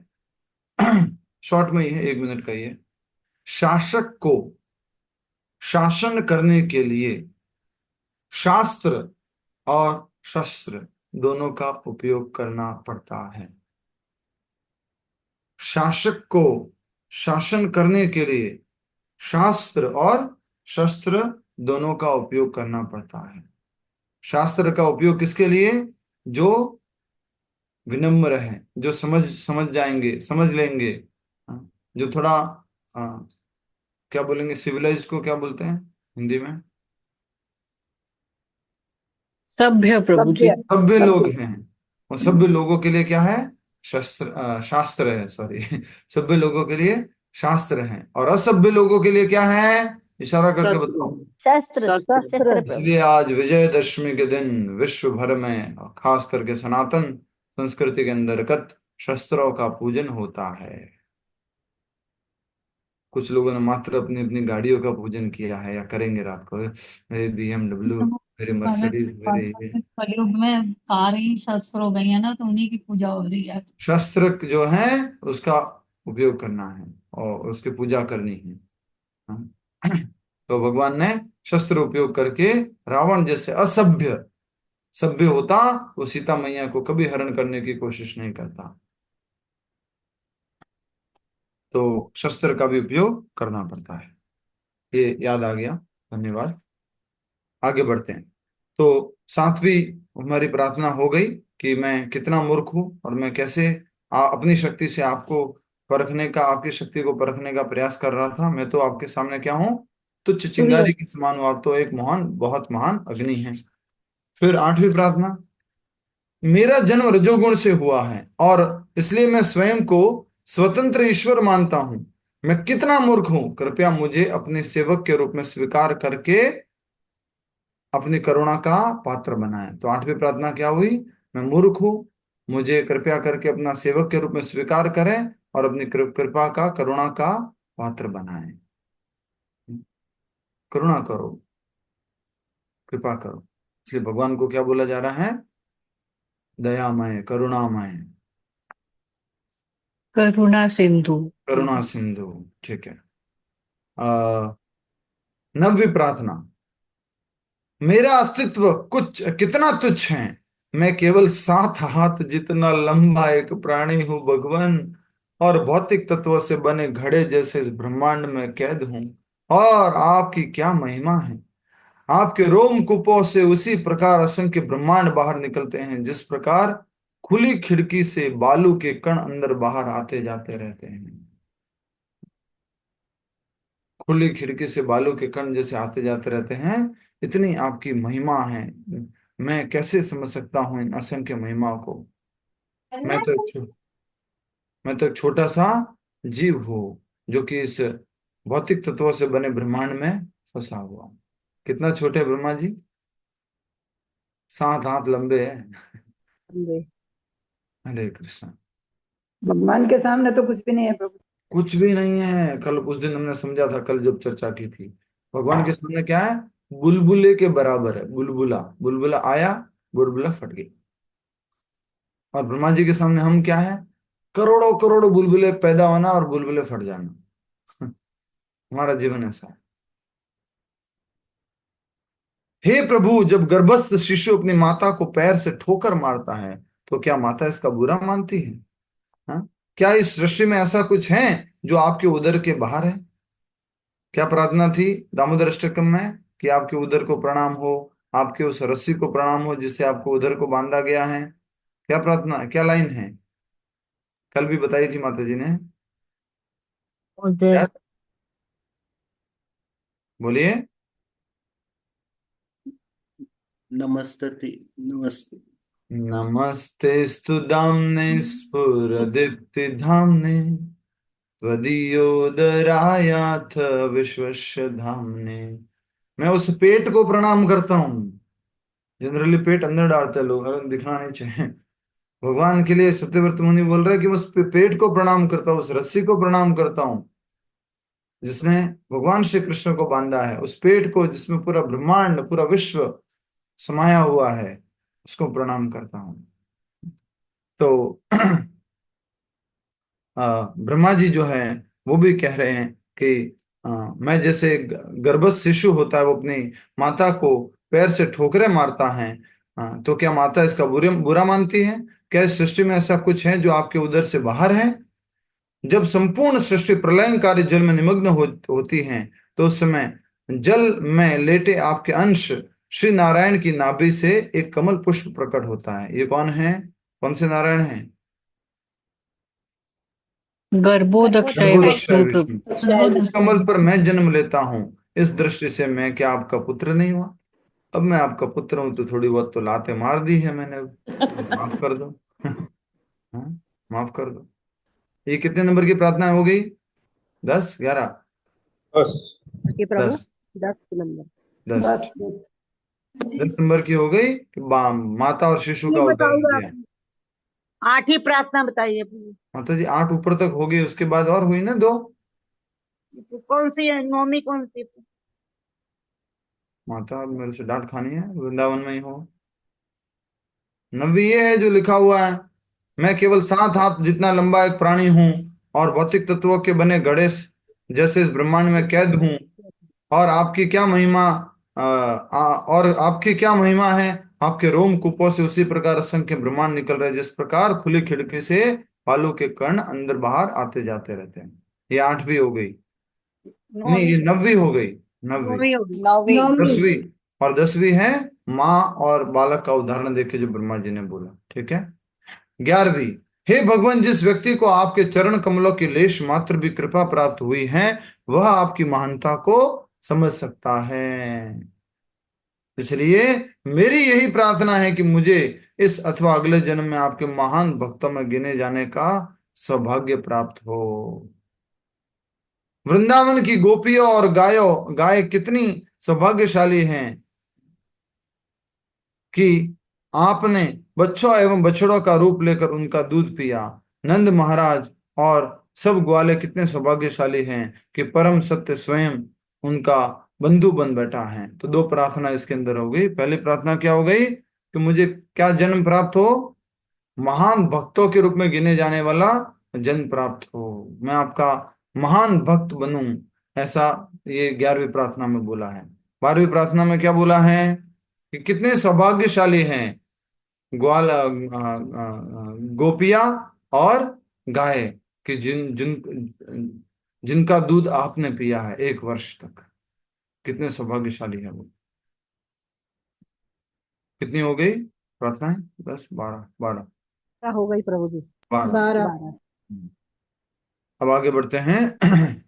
शॉर्ट में ही है, 1 मिनट का ही है। शासक को शासन करने के लिए शास्त्र और शस्त्र दोनों का उपयोग करना पड़ता है। शासक को शासन करने के लिए शास्त्र और शस्त्र दोनों का उपयोग करना पड़ता है। शास्त्र का उपयोग किसके लिए? जो विनम्र है, जो समझ समझ जाएंगे, समझ लेंगे, हाँ, जो थोड़ा क्या बोलेंगे, सिविलाइज्ड को क्या बोलते हैं हिंदी में? सभ्य प्रभु जी। सभ्य लोग हैं। और सभ्य लोगों के लिए क्या है? शास्त्र है, सॉरी। सभ्य लोगों के लिए शास्त्र है, और असभ्य लोगों के लिए क्या है? इशारा करके बताओ। शस्त्र शस्त्र। शस्त्र प्रभु। इसलिए आज विजयदशमी के दिन विश्व भर में, और खास करके सनातन संस्कृति के अंतर्गत, शस्त्रों का पूजन होता है। कुछ लोगों ने मात्र अपनी अपनी गाड़ियों का पूजन किया है, या करेंगे रात को, मेरी BMW, मेरी मर्सिडीज, मेरी ये। कलयुग में कार ही शस्त्र हो गई है ना, तो उन्हीं की पूजा हो रही है। शस्त्र जो है उसका उपयोग करना है और उसकी पूजा करनी है। हाँ? तो भगवान ने शस्त्र उपयोग करके रावण जैसे असभ्य, सभ्य होता वो सीता मैया को कभी हरण करने की कोशिश नहीं करता। तो शस्त्र का भी उपयोग करना पड़ता है। ये याद आ गया, धन्यवाद। आगे बढ़ते हैं। तो सातवीं हमारी प्रार्थना हो गई कि मैं कितना मूर्ख हूं और मैं कैसे अपनी शक्ति से आपको परखने का, आपकी शक्ति को परखने का प्रयास कर रहा था। मैं तो आपके सामने क्या हूं? तुच्छ चिंगारी के समान हो, आप तो एक महान, बहुत महान अग्नि है। फिर 8वीं प्रार्थना, मेरा जन्म रजोगुण से हुआ है और इसलिए मैं स्वयं को स्वतंत्र ईश्वर मानता हूं। मैं कितना मूर्ख हूं, कृपया मुझे अपने सेवक के रूप में स्वीकार करके अपनी करुणा का पात्र बनाए। तो 8वीं प्रार्थना क्या हुई, मैं मूर्ख हूं, मुझे कृपया करके अपना सेवक के रूप में स्वीकार करें और अपनी कृपा का, करुणा का पात्र बनाए। करुणा करो, कृपा करो। इसलिए भगवान को क्या बोला जा रहा है, दयामय, करुणामय, करुणा सिंधु। करुणा सिंधु। ठीक है। 9वीं प्रार्थना, मेरा अस्तित्व कुछ कितना तुच्छ है, मैं केवल 7 हाथ जितना लंबा एक प्राणी हूं भगवान, और भौतिक तत्व से बने घड़े जैसे इस ब्रह्मांड में कैद हूं। और आपकी क्या महिमा है, आपके रोम कूपों से उसी प्रकार असंख्य ब्रह्मांड बाहर निकलते हैं, जिस प्रकार खुली खिड़की से बालू के कण अंदर बाहर आते जाते रहते हैं। खुली खिड़की से बालू के कण जैसे आते जाते रहते हैं, इतनी आपकी महिमा है। मैं कैसे समझ सकता हूं इन असंख्य महिमा को। मैं तो मैं तो एक छोटा सा जीव हूं, जो कि इस भौतिक तत्वों से बने ब्रह्मांड में फंसा हुआ हूं। कितना छोटे ब्रह्मा जी, 7 हाथ लंबे हैं। हरे कृष्ण। भगवान के सामने तो कुछ भी नहीं है प्रभु। कुछ भी नहीं है। कल उस दिन हमने समझा था, कल जब चर्चा की थी, भगवान के सामने क्या है, बुलबुले के बराबर है। बुलबुला, बुलबुला आया, बुलबुला फट गई। और ब्रह्मा जी के सामने हम क्या है, करोड़ों करोड़ों बुलबुले पैदा होना और बुलबुले फट जाना। हमारा जीवन ऐसा है। हे प्रभु, जब गर्भस्थ शिशु अपनी माता को पैर से ठोकर मारता है, तो क्या माता इसका बुरा मानती है? हाँ? क्या इस सृष्टि में ऐसा कुछ है जो आपके उदर के बाहर है? क्या प्रार्थना थी दामोदर अष्टकम में, कि आपके उदर को प्रणाम हो, आपके उस रस्सी को प्रणाम हो जिससे आपको उदर को बांधा गया है। क्या प्रार्थना, क्या लाइन है, कल भी बताई थी माता जी ने। उधर क्या? बोलिए। नमस्ते नमस्ते। नमस्तेस्तु दाम्ने स्फुरदीप्ति धाम्ने त्वदीयोदरायाथ विश्वस्य धाम्ने। मैं उस पेट को प्रणाम करता हूँ। जनरली पेट अंदर डालते हैं लोग, अगर दिखना नहीं चाहिए। भगवान के लिए सत्यव्रत मुनि बोल रहे हैं कि उस पेट को प्रणाम करता हूँ, उस रस्सी को प्रणाम करता हूँ जिसने भगवान श्री कृष्ण को बांधा है, उस पेट को जिसमें पूरा ब्रह्मांड, पूरा विश्व समाया हुआ है, उसको प्रणाम करता हूँ। तो ब्रह्मा जी जो है वो भी कह रहे हैं कि मैं जैसे गर्भस्थ शिशु होता है, वो अपनी माता को पैर से ठोकरे मारता है, तो क्या माता इसका बुरा मानती है? क्या इस सृष्टि में ऐसा कुछ है जो आपके उदर से बाहर है? जब संपूर्ण सृष्टि प्रलयंकारी जल में निमग्न होती है, तो उस समय जल में लेटे आपके अंश श्री नारायण की नाभि से एक कमल पुष्प प्रकट होता है। ये कौन है, कौन से नारायण है? गर्भोदक्षय गर्भोदक्षय विष्णु विष्णु। प्रभु। इस कमल पर मैं जन्म लेता हूँ, इस दृष्टि से मैं क्या आपका पुत्र नहीं हुआ? अब मैं आपका पुत्र हूं तो थोड़ी बहुत तो लाते मार दी है मैंने, माफ कर दो। हाँ, माफ कर दो। ये कितने नंबर की प्रार्थना हो गई? 10, 11, कि प्रभु 10, 10 नंबर। 10, बस 10 नंबर की हो गई कि माता और शिशु का उदाहरण बताइए दिया। आप 8 ही प्रार्थना बताइए प्रभु। माता जी 8 ऊपर तक हो गई, उसके बाद और हुई ना 2। कौन सी है, नौमी कौन सी? माता अब मेरे से डांट खानी है, वृंदावन में ही हो। 9वीं ये है जो लिखा हुआ है, मैं केवल 7 हाथ जितना लंबा एक प्राणी हूं और भौतिक तत्वों के बने घड़े जैसे इस ब्रह्मांड में कैद हूं। और आपकी क्या महिमा, और आपकी क्या महिमा है, आपके रोम कूपों से उसी प्रकार असंख्य ब्रह्मांड निकल रहे, जिस प्रकार खुली खिड़की से बालू के कण अंदर बाहर आते जाते रहते हैं। ये 8वीं हो गई, नहीं ये 9वीं हो गई। 9वीं, नौमी होगी। 10वीं। और 10वीं है माँ और बालक का उदाहरण देखे जो ब्रह्मा जी ने बोला। ठीक है। 11वीं, हे भगवान, जिस व्यक्ति को आपके चरण कमलों की लेश मात्र भी कृपा प्राप्त हुई है, वह आपकी महानता को समझ सकता है। इसलिए मेरी यही प्रार्थना है कि मुझे इस अथवा अगले जन्म में आपके महान भक्तों में गिने जाने का सौभाग्य प्राप्त हो। वृंदावन की गोपियों और गाय कितनी सौभाग्यशाली हैं कि आपने बच्चों एवं बछड़ों का रूप लेकर उनका दूध पिया। नंद महाराज और सब ग्वाले कितने सौभाग्यशाली हैं कि परम सत्य स्वयं उनका बंधु बन बैठा है। तो दो प्रार्थना इसके अंदर हो गई। पहली प्रार्थना क्या हो गई कि मुझे क्या जन्म प्राप्त हो, महान भक्तों के रूप में गिने जाने वाला जन्म प्राप्त हो, मैं आपका महान भक्त बनूं, ऐसा ये 11वीं प्रार्थना में बोला है। 12वीं प्रार्थना में क्या बोला है कि कितने सौभाग्यशाली हैं ग्वाल गोपिया और गाय कि जिनका दूध आपने पिया है 1 वर्ष तक। कितने सौभाग्यशाली है वो। कितनी हो गई प्रार्थनाएं? 10, 12, 12 हो गई प्रभु जी। 12। 12। अब आगे बढ़ते हैं।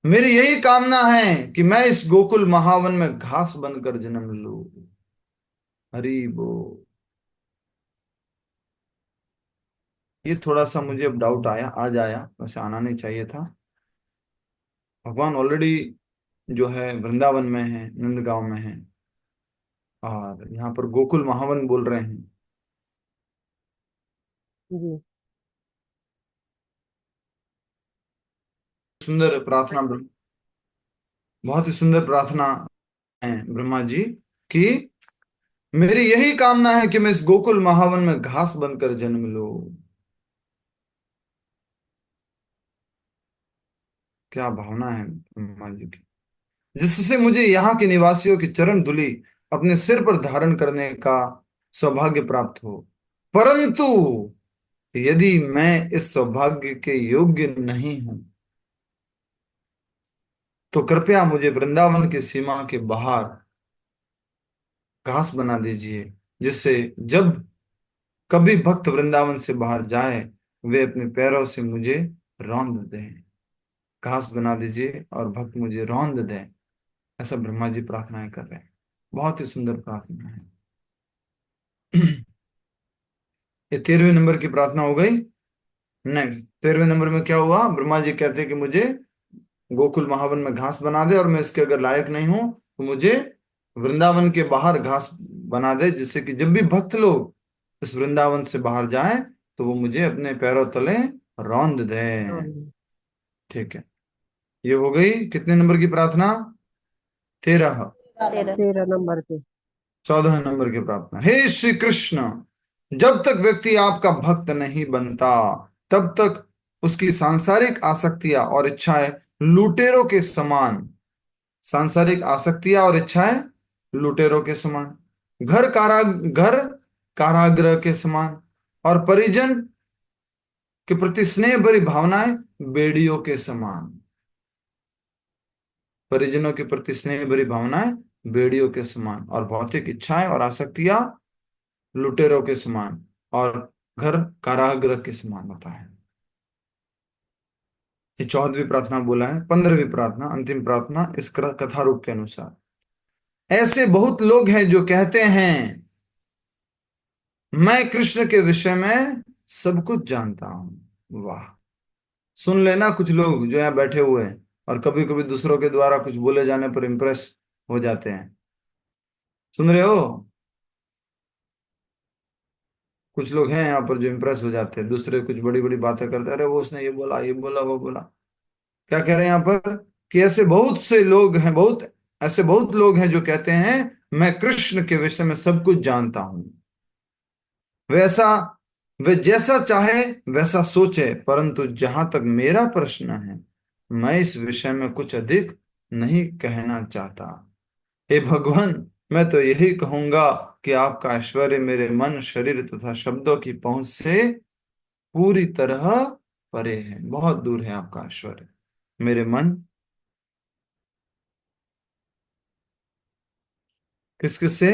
मेरी यही कामना है कि मैं इस गोकुल महावन में घास बनकर जन्म लूं। हरि बोल। ये थोड़ा सा मुझे अब डाउट आया, आज आया, वैसे आना नहीं चाहिए था। भगवान ऑलरेडी जो है वृंदावन में है, नंदगांव में है, और यहाँ पर गोकुल महावन बोल रहे हैं। जी। सुंदर प्रार्थना, बहुत ही सुंदर प्रार्थना है ब्रह्मा जी की मेरी यही कामना है कि मैं इस गोकुल महावन में घास बनकर जन्म लूं। क्या भावना है ब्रह्मा जी की, जिससे मुझे यहाँ के निवासियों की चरण धूलि अपने सिर पर धारण करने का सौभाग्य प्राप्त हो। परंतु यदि मैं इस सौभाग्य के योग्य नहीं हूं तो कृपया मुझे वृंदावन की सीमा के बाहर घास बना दीजिए, जिससे जब कभी भक्त वृंदावन से बाहर जाए वे अपने पैरों से मुझे रौंद दें। घास बना दीजिए और भक्त मुझे रौंद दें, ऐसा ब्रह्मा जी प्रार्थनाएं कर रहे हैं। बहुत ही सुंदर प्रार्थना है। ये 13वें नंबर की प्रार्थना हो गई। नेक्स्ट 13वें नंबर में क्या हुआ, ब्रह्मा जी कहते हैं कि मुझे गोकुल महावन में घास बना दे, और मैं इसके अगर लायक नहीं हूं तो मुझे वृंदावन के बाहर घास बना दे, जिससे कि जब भी भक्त लोग इस वृंदावन से बाहर जाएं तो वो मुझे अपने पैरों तले रौंद दें। ठीक है, ये हो गई कितने नंबर की प्रार्थना? 13। 13 नंबर पे। 14 नंबर की प्रार्थना। हे श्री कृष्ण, जब तक व्यक्ति आपका भक्त नहीं बनता तब तक उसकी सांसारिक आसक्तियां और इच्छाएं लुटेरों के समान, सांसारिक आसक्तियां और इच्छाएं लुटेरों के समान, घर कारागृह के समान, और परिजन के प्रति स्नेह भरी भावनाएं बेड़ियों के समान। परिजनों के प्रति स्नेह भरी भावनाएं बेड़ियों के समान, और भौतिक इच्छाएं और आसक्तियां लुटेरों के समान, और घर कारागृह के समान होता है। ये 14वीं प्रार्थना बोला है। 15वीं प्रार्थना, अंतिम प्रार्थना इस कथा रूप के अनुसार। ऐसे बहुत लोग हैं जो कहते हैं मैं कृष्ण के विषय में सब कुछ जानता हूं। वाह, सुन लेना, कुछ लोग जो यहाँ बैठे हुए हैं और कभी कभी दूसरों के द्वारा कुछ बोले जाने पर इंप्रेस हो जाते हैं। सुन रहे हो? कुछ लोग हैं यहाँ पर जो इंप्रेस हो जाते हैं, दूसरे कुछ बड़ी बड़ी बातें करते हैं, अरे वो उसने ये बोला वो बोला। क्या कह रहे हैं यहाँ पर कि ऐसे बहुत से लोग हैं, ऐसे बहुत लोग हैं जो कहते हैं मैं कृष्ण के विषय में सब कुछ जानता हूं। वे जैसा चाहे वैसा सोचे, परंतु जहां तक मेरा प्रश्न है मैं इस विषय में कुछ अधिक नहीं कहना चाहता। हे भगवान, मैं तो यही कहूंगा कि आपका ऐश्वर्य मेरे मन, शरीर तथा शब्दों की पहुंच से पूरी तरह परे है। बहुत दूर है आपका ऐश्वर्य मेरे मन, किससे?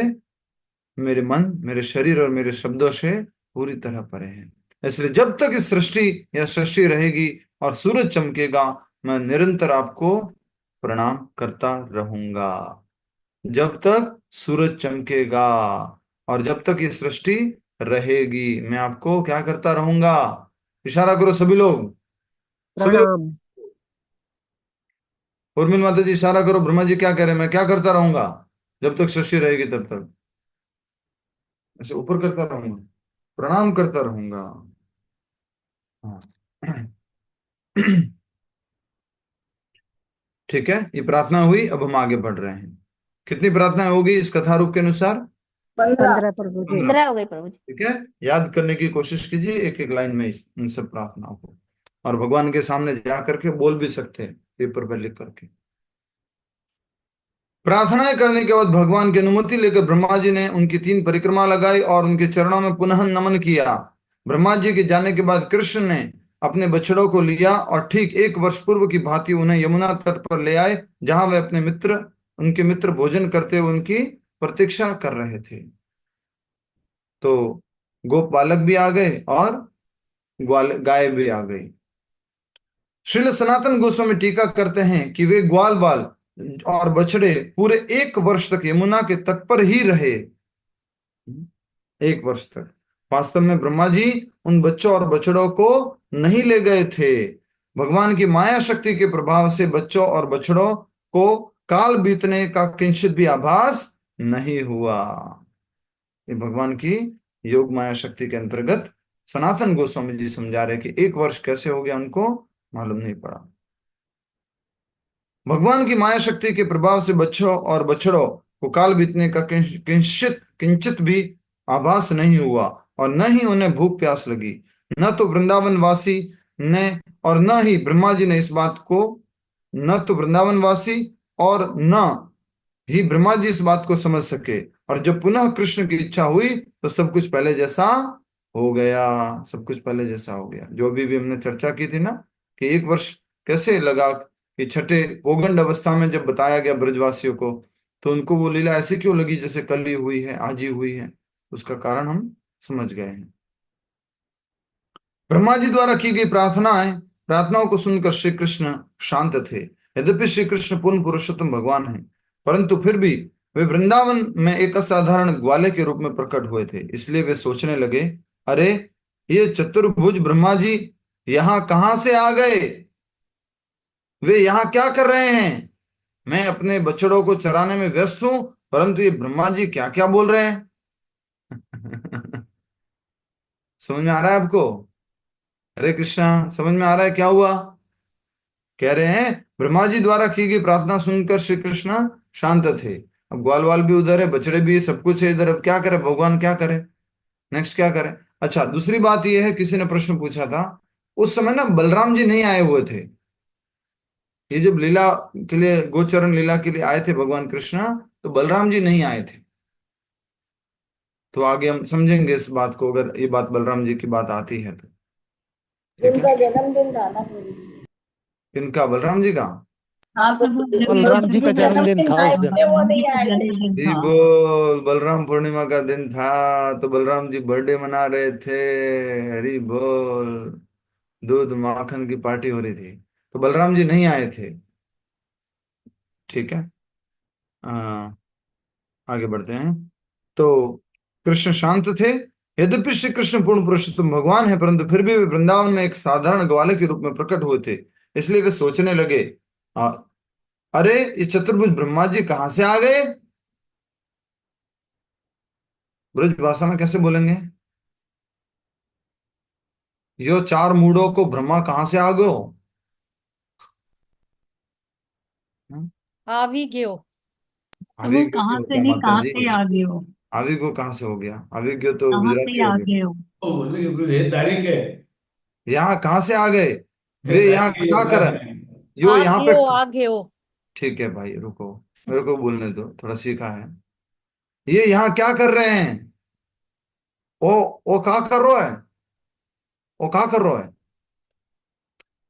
मेरे मन, मेरे शरीर और मेरे शब्दों से पूरी तरह परे है। इसलिए जब तक इस सृष्टि या सृष्टि रहेगी और सूरज चमकेगा, मैं निरंतर आपको प्रणाम करता रहूंगा जब तक सूरज चमकेगा, और जब तक ये सृष्टि रहेगी मैं आपको क्या करता रहूंगा। इशारा करो सभी लोग, सभी लोग। प्रणाम। उर्मिल माता जी इशारा करो, ब्रह्मा जी क्या कह रहे हैं, मैं क्या करता रहूंगा जब तक सृष्टि रहेगी तब तक। ऐसे ऊपर करता रहूंगा, प्रणाम करता रहूंगा। हाँ। ठीक है, ये प्रार्थना हुई। अब हम आगे बढ़ रहे हैं। कितनी प्रार्थनाएं होगी इस कथा रूप के अनुसार? 15। 15 प्रभु जी। 15 हो गई प्रभु जी। ठीक है, याद करने की कोशिश कीजिए एक एक लाइन में इन सब प्रार्थनाओं को, और भगवान के सामने जा करके बोल भी सकते हैं पेपर पर लिख करके। प्रार्थनाएं करने के बाद भगवान की अनुमति लेकर ब्रह्मा जी ने उनकी 3 परिक्रमा लगाई और उनके चरणों में पुनः नमन किया। ब्रह्मा जी के जाने के बाद कृष्ण ने अपने बछड़ों को लिया और ठीक 1 वर्ष पूर्व की भांति उन्हें यमुना तट पर ले आए, जहां वे अपने मित्र उनके मित्र भोजन करते हुए उनकी प्रतीक्षा कर रहे थे। तो गोप बालक भी आ गए और ग्वाल गाय भी आ गई। श्रील सनातन गोस्वामी टीका करते हैं कि वे ग्वाल बाल और बछड़े पूरे 1 वर्ष तक यमुना के तट पर ही रहे। 1 वर्ष तक। वास्तव में ब्रह्मा जी उन बच्चों और बछड़ों को नहीं ले गए थे। भगवान की माया शक्ति के प्रभाव से बच्चों और बछड़ों को काल बीतने का किंचित भी आभास नहीं हुआ। ये भगवान की योग माया शक्ति के अंतर्गत सनातन गोस्वामी जी समझा रहे कि 1 वर्ष कैसे हो गया उनको मालूम नहीं पड़ा। भगवान की माया शक्ति के प्रभाव से बच्चों और बछड़ों को काल बीतने का किंचित किंचित भी आभास नहीं हुआ, और न ही उन्हें भूख प्यास लगी। न तो वृंदावन वासी ने और न ही ब्रह्मा जी ने इस बात को, न तो वृंदावन वासी और न ही ब्रह्मा जी इस बात को समझ सके। और जब पुनः कृष्ण की इच्छा हुई तो सब कुछ पहले जैसा हो गया। सब कुछ पहले जैसा हो गया। जो भी हमने चर्चा की थी ना कि 1 वर्ष कैसे लगा, कि छठे पौगंड अवस्था में जब बताया गया ब्रजवासियों को, तो उनको वो लीला ऐसी क्यों लगी जैसे कल ही हुई है, आज ही हुई है। उसका कारण हम समझ गए हैं। ब्रह्मा जी द्वारा की गई प्रार्थनाओं को सुनकर श्री कृष्ण शांत थे। यद्यपि श्री कृष्ण पूर्ण पुरुषोत्तम भगवान हैं, परंतु फिर भी वे वृंदावन में एक असाधारण ग्वाले के रूप में प्रकट हुए थे। इसलिए वे सोचने लगे, अरे ये चतुर्भुज ब्रह्मा जी यहाँ कहां से आ गए? वे यहाँ क्या कर रहे हैं? मैं अपने बछड़ों को चराने में व्यस्त हूं, परंतु ये ब्रह्मा जी क्या क्या बोल रहे हैं? समझ में आ रहा है आपको? हरे कृष्णा, समझ में आ रहा है क्या हुआ? कह रहे हैं ब्रह्मा जी द्वारा की गई प्रार्थना सुनकर श्री कृष्ण शांत थे। अब ग्वाल वाल भी उधर है, बछड़े भी है, सब कुछ है इधर। अब क्या करे भगवान, क्या करे नेक्स्ट, क्या करे? अच्छा, दूसरी बात यह है, किसी ने प्रश्न पूछा था, उस समय ना बलराम जी नहीं आए हुए थे। ये जब लीला के लिए, गोचरण लीला के लिए आए थे भगवान कृष्ण, तो बलराम जी नहीं आए थे। तो आगे हम समझेंगे इस बात को, अगर ये बात बलराम जी की बात आती है तो। ठीक उनका है, जन्मदिन था ना प्रभु जी। किनका? बलराम जी का? हाँ प्रभु बलराम जी का जन्मदिन था उस दिन। इसलिए वो बलराम जी नहीं का आए थे। जन्मदिन जी था। बोल, बलराम पूर्णिमा का दिन था तो बलराम जी बर्थडे मना रहे थे। हरी बोल, दूध माखन की पार्टी हो रही थी, तो बलराम जी नहीं आए थे। ठीक है, आगे बढ़ते हैं। तो कृष्ण शांत थे। यद्यपि श्री कृष्ण पूर्ण पुरुषोत्तम भगवान है, परंतु फिर भी वे वृंदावन में एक साधारण ग्वाले के रूप में प्रकट हुए थे। इसलिए वे सोचने लगे, आ, अरे ये चतुर्भुज ब्रह्मा जी कहां से आ गए? ब्रज भाषा में कैसे बोलेंगे? यो 4 मूढ़ों को ब्रह्मा कहां से आ गयो? हम्म? आ भी गयो। आवे प्रभु गयो कहाँ नहीं से होता नहीं, माता कहाँ जी। से आ गए हो? आवे गयो कहां से हो गया? आवे गयो तो कहाँ से गुजराती हो आ गया। गए हो? तारीख है। यहाँ कहां से आ गए? वे यहाँ तारीख क्या योगा कर, है। यो आ यहाँ पे। गयो आ गयो। ठीक है भाई, रुको, मेरे को बोलने दो, थोड़ा सीखा है। ये यहाँ क्या कर रहे हैं? ओ ओ क्या कर रहा है? वो क्या कर रहा है?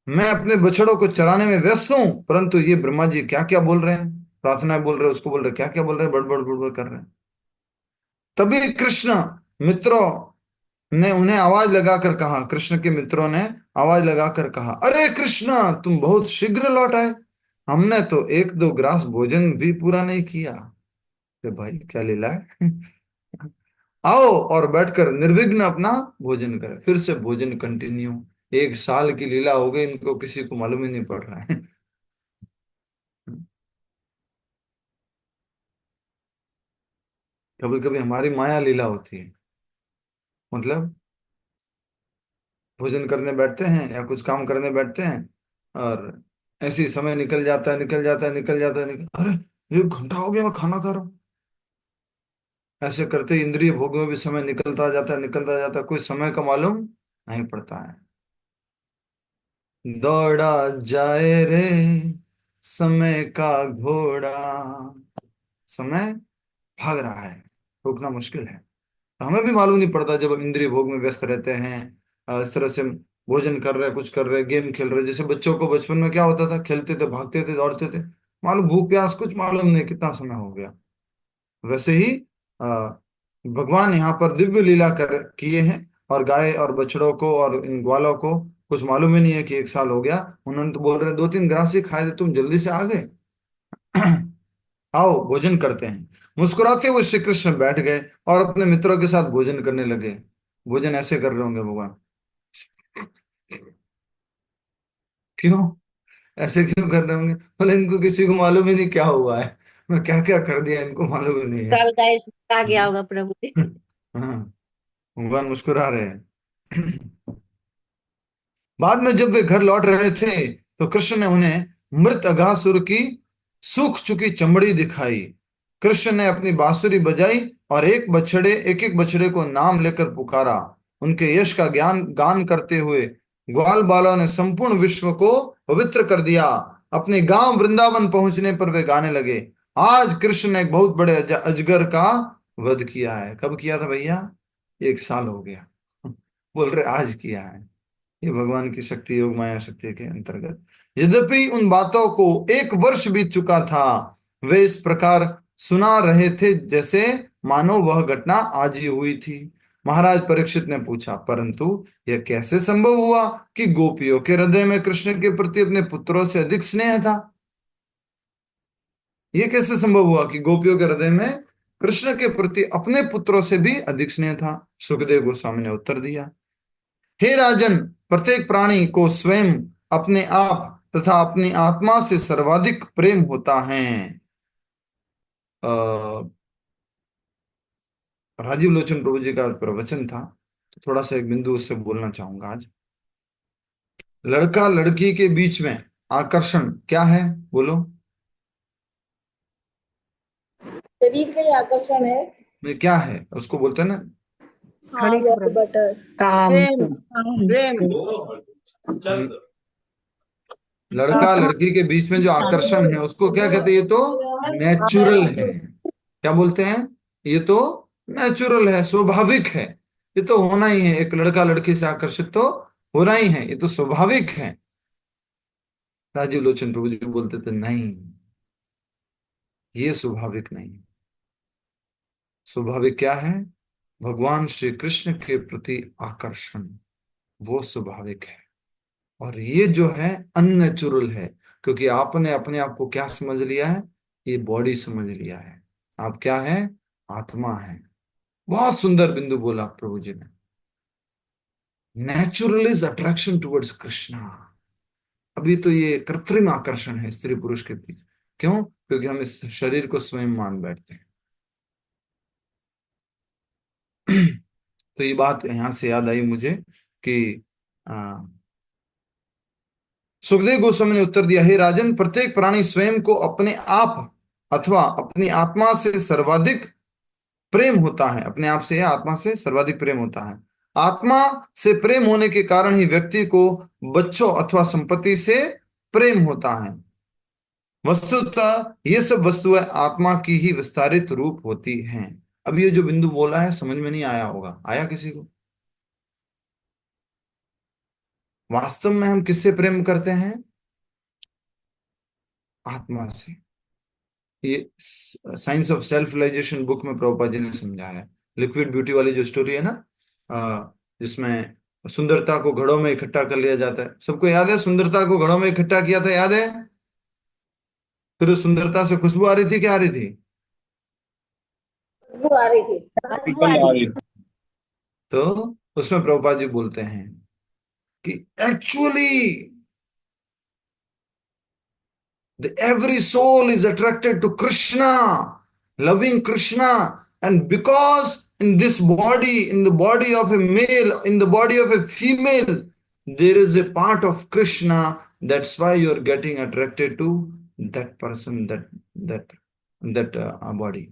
मैं अपने बछड़ों को चराने में व्यस्त हूं, परंतु ये ब्रह्मा जी क्या क्या बोल रहे हैं? प्रार्थना बोल रहे हैं, उसको बोल रहे हैं, क्या क्या बोल रहे हैं, बड़बड़ बड़बड़ कर रहे हैं। तभी कृष्ण मित्रों ने उन्हें आवाज लगाकर कहा, कृष्ण के मित्रों ने आवाज लगाकर कहा, अरे कृष्ण, तुम बहुत शीघ्र लौट आए। हमने तो एक दो ग्रास भोजन भी पूरा नहीं किया। अरे भाई क्या लीला है। आओ और बैठकर निर्विघ्न अपना भोजन करें। फिर से भोजन कंटिन्यू। एक साल की लीला हो गई, इनको किसी को मालूम ही नहीं पड़ रहा है। कभी कभी हमारी माया लीला होती है। मतलब भोजन करने बैठते हैं या कुछ काम करने बैठते हैं, और ऐसे ही समय निकल जाता है, निकल जाता है, निकल जाता है, अरे 1 घंटा हो गया मैं खाना खा रहा हूँ। ऐसे करते इंद्रिय भोग में भी समय निकलता जाता है, निकलता जाता है, कोई समय का मालूम नहीं पड़ता है। दौड़ा जाए रे समय का घोड़ा। समय भाग रहा है, रोकना मुश्किल है। तो हमें भी मालूम नहीं पड़ता जब हम इंद्रिय भोग में व्यस्त रहते हैं। इस तरह से भोजन कर रहे, कुछ कर रहे, गेम खेल रहे। जैसे बच्चों को बचपन में क्या होता था, खेलते थे, भागते थे, दौड़ते थे, मालूम भूख प्यास कुछ मालूम नहीं कितना समय हो गया। वैसे ही भगवान यहाँ पर दिव्य लीला कर किए हैं, और गाय और बछड़ों को और इन ग्वालों को कुछ मालूम ही नहीं है कि 1 साल हो गया। उन्होंने तो बोल रहे 2-3 ग्रास ही खाए थे, तुम जल्दी से आ गए। आओ भोजन करते हैं। मुस्कुराते हुए श्री कृष्ण बैठ गए और अपने मित्रों के साथ भोजन करने लगे। भोजन ऐसे कर रहे होंगे भगवान। क्यों ऐसे क्यों कर रहे होंगे? बोले इनको किसी को मालूम ही नहीं क्या हुआ है, मैं क्या क्या कर दिया इनको मालूम ही नहीं है। काल गाय आ गया हम्म। होगा प्रभु जी। हाँ, भगवान मुस्कुरा रहे हैं। बाद में जब वे घर लौट रहे थे तो कृष्ण ने उन्हें मृत अघासुर की सूख चुकी चमड़ी दिखाई। कृष्ण ने अपनी बांसुरी बजाई और एक एक बछड़े को नाम लेकर पुकारा। उनके यश का ज्ञान गान करते हुए ग्वाल बालों ने संपूर्ण विश्व को पवित्र कर दिया। अपने गांव वृंदावन पहुंचने पर वे गाने लगे, आज कृष्ण ने एक बहुत बड़े अजगर का वध किया है। कब किया था भैया? 1 साल हो गया। बोल रहे आज किया है। ये भगवान की शक्ति, योग माया शक्ति के अंतर्गत। यद्यपि उन बातों को 1 वर्ष बीत चुका था, वे इस प्रकार सुना रहे थे जैसे मानो वह घटना आज ही हुई थी। महाराज परीक्षित ने पूछा, परंतु यह कैसे संभव हुआ कि गोपियों के हृदय में कृष्ण के प्रति अपने पुत्रों से अधिक स्नेह था? यह कैसे संभव हुआ कि गोपियों के हृदय में कृष्ण के प्रति अपने पुत्रों से भी अधिक स्नेह था? सुखदेव गोस्वामी ने उत्तर दिया, हे राजन, प्रत्येक प्राणी को स्वयं, अपने आप तथा अपनी आत्मा से सर्वाधिक प्रेम होता है। राजीव लोचन प्रभु जी का प्रवचन था, तो थोड़ा सा एक बिंदु उससे बोलना चाहूंगा आज। लड़का लड़की के बीच में आकर्षण क्या है? बोलो। शरीर का ही आकर्षण है। ये क्या है उसको बोलते हैं ना? हाँ, वो बटर काम प्रेम प्रेम। लड़का लड़की के बीच में जो आकर्षण है उसको क्या कहते हैं? ये तो नेचुरल है। क्या बोलते हैं? ये तो नेचुरल है, स्वाभाविक है। ये तो होना ही है, एक लड़का लड़की से आकर्षित तो होना ही है, ये तो स्वाभाविक है। राजीव लोचन प्रभु जी बोलते थे नहीं, ये स्वाभाविक नहीं। स्वाभाविक क्या है? भगवान श्री कृष्ण के प्रति आकर्षण, वो स्वाभाविक है। और ये जो है अननेचुरल है, क्योंकि आपने अपने आप को क्या समझ लिया है? ये बॉडी समझ लिया है। आप क्या है? आत्मा है। बहुत सुंदर बिंदु बोला प्रभु जी ने। Natural is attraction towards Krishna. अभी तो ये कृत्रिम आकर्षण है स्त्री पुरुष के बीच। क्यों? क्योंकि हम इस शरीर को स्वयं मान बैठते हैं। तो ये बात यहां से याद आई मुझे कि सुखदेव गोस्वामी ने उत्तर दिया, हे राजन, प्रत्येक प्राणी स्वयं को अपने आप अथवा अपनी आत्मा से सर्वाधिक प्रेम होता है। अपने आप से या आत्मा से सर्वाधिक प्रेम होता है। आत्मा से प्रेम होने के कारण ही व्यक्ति को बच्चों अथवा संपत्ति से प्रेम होता है। वस्तुतः ये सब वस्तुएं आत्मा की ही विस्तारित रूप होती हैं। अब ये जो बिंदु बोला है समझ में नहीं आया होगा, आया किसी को? वास्तव में हम किससे प्रेम करते हैं? आत्मा से। ये science of self realization book में प्रभुपाद जी ने समझाया है। लिक्विड ब्यूटी वाली जो स्टोरी है ना, जिसमें सुंदरता को घड़ों में इकट्ठा कर लिया जाता है। सबको याद है सुंदरता को घड़ों में इकट्ठा किया था? याद है? फिर उस सुंदरता से खुशबू आ रही थी, क्या आ रही थी? वो आ रही थी। खुशबू आ रही थी। तो उसमें प्रभुपाद जी बोलते हैं कि actually every soul is attracted to Krishna, loving Krishna, and because in this body, in the body of a male, in the body of a female, there is a part of Krishna. That's why you're getting attracted to that person, that body.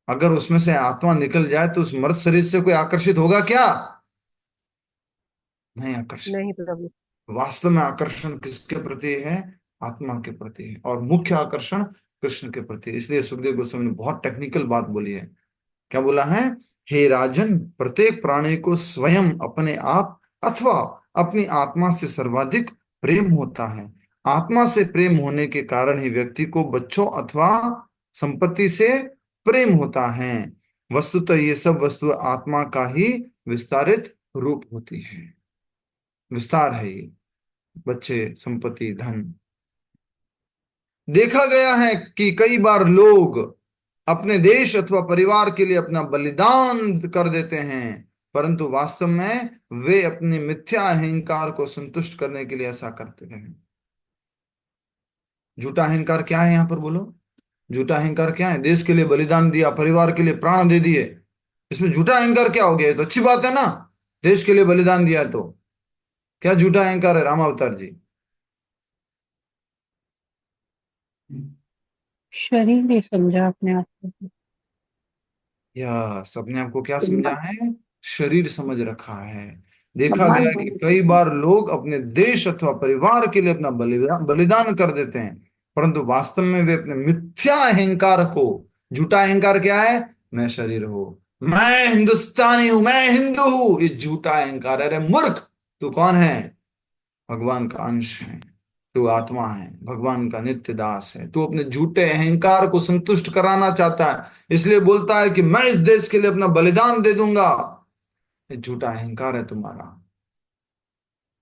अगर उसमें से आत्मा निकल जाए तो उस मर्द शरीर से कोई आकर्षित होगा क्या? नहीं आकर्षित। नहीं प्रभु। वास्तव में आकर्षण किसके प्रति है? आत्मा के प्रति है, और मुख्य आकर्षण कृष्ण के प्रति है। इसलिए सुखदेव गोस्वामी ने बहुत टेक्निकल बात बोली है। क्या बोला है? हे राजन, प्रत्येक प्राणी को स्वयं अपने आप अथवा अपनी आत्मा से सर्वाधिक प्रेम होता है। आत्मा से प्रेम होने के कारण ही व्यक्ति को बच्चों अथवा संपत्ति से प्रेम होता है। वस्तुतः ये सब वस्तु आत्मा का ही विस्तारित रूप होती है। विस्तार है ये, बच्चे, संपत्ति, धन। देखा गया है कि कई बार लोग अपने देश अथवा परिवार के लिए अपना बलिदान कर देते हैं, परंतु वास्तव में वे अपने मिथ्या अहंकार को संतुष्ट करने के लिए ऐसा करते हैं। झूठा अहंकार क्या है? यहां पर बोलो, झूठा अहंकार क्या है? देश के लिए बलिदान दिया, परिवार के लिए प्राण दे दिए, इसमें झूठा अहंकार क्या हो गया? ये तो अच्छी बात है ना, देश के लिए बलिदान दिया, तो क्या झूठा अहंकार है रामावतार जी? शरीर नहीं समझा अपने आप को। या सबने आपको क्या समझा है? शरीर समझ रखा है। देखा भगवान गया कि कई बार लोग अपने देश अथवा परिवार के लिए अपना बलिदान कर देते हैं, परंतु वास्तव में वे अपने मिथ्या अहंकार को, झूठा अहंकार क्या है? मैं शरीर हूं, मैं हिंदुस्तानी हूं, मैं हिंदू हूं, ये झूठा अहंकार है। अरे मूर्ख, तू कौन है? भगवान का अंश है, तू आत्मा है, भगवान का नित्य दास है। तू अपने झूठे अहंकार को संतुष्ट कराना चाहता है, इसलिए बोलता है कि मैं इस देश के लिए अपना बलिदान दे दूंगा। ये झूठा अहंकार है तुम्हारा।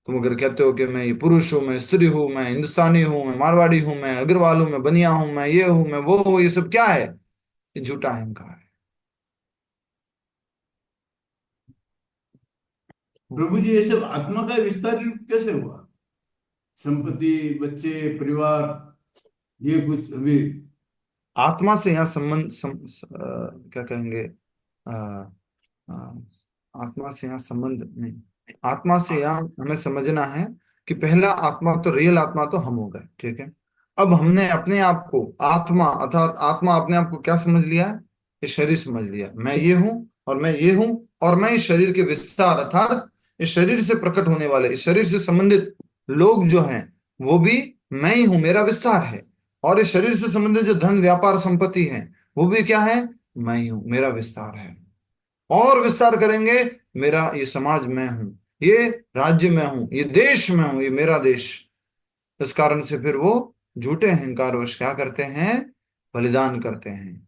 तुम अगर कहते हो कि मैं ये पुरुष हूं, मैं स्त्री हूं, मैं हिंदुस्तानी हूं, मैं मारवाड़ी हूं, मैं अग्रवाल हूं, मैं बनिया हूं, मैं ये हूं, मैं वो हूं, ये सब क्या है? ये झूठा अहंकार है। प्रभु जी, ये सब आत्मा का विस्तार कैसे हुआ? संपत्ति, बच्चे, परिवार, ये कुछ अभी आत्मा से यहाँ संबंध क्या कहेंगे, अ, अ, आत्मा से यहाँ संबंध नहीं, आत्मा से यहाँ हमें समझना है कि पहला आत्मा तो, रियल आत्मा तो हम हो गए, ठीक है। अब हमने अपने आप को आत्मा, अर्थात आत्मा अपने आप को क्या समझ लिया है? ये शरीर समझ लिया, मैं ये हूं और मैं ये हूं, और मैं इस शरीर के विस्तार, अर्थात इस शरीर से प्रकट होने वाले, इस शरीर से संबंधित लोग जो हैं वो भी मैं ही हूं, मेरा विस्तार है। और इस शरीर से संबंधित जो धन, व्यापार, संपत्ति है, वो भी क्या है? मैं ही हूं, मेरा विस्तार है। और विस्तार करेंगे, मेरा ये समाज मैं हूं, ये राज्य मैं हूं, ये देश मैं हूं, ये मेरा देश। इस कारण से फिर वो झूठे अहंकार वश क्या करते हैं? बलिदान करते हैं।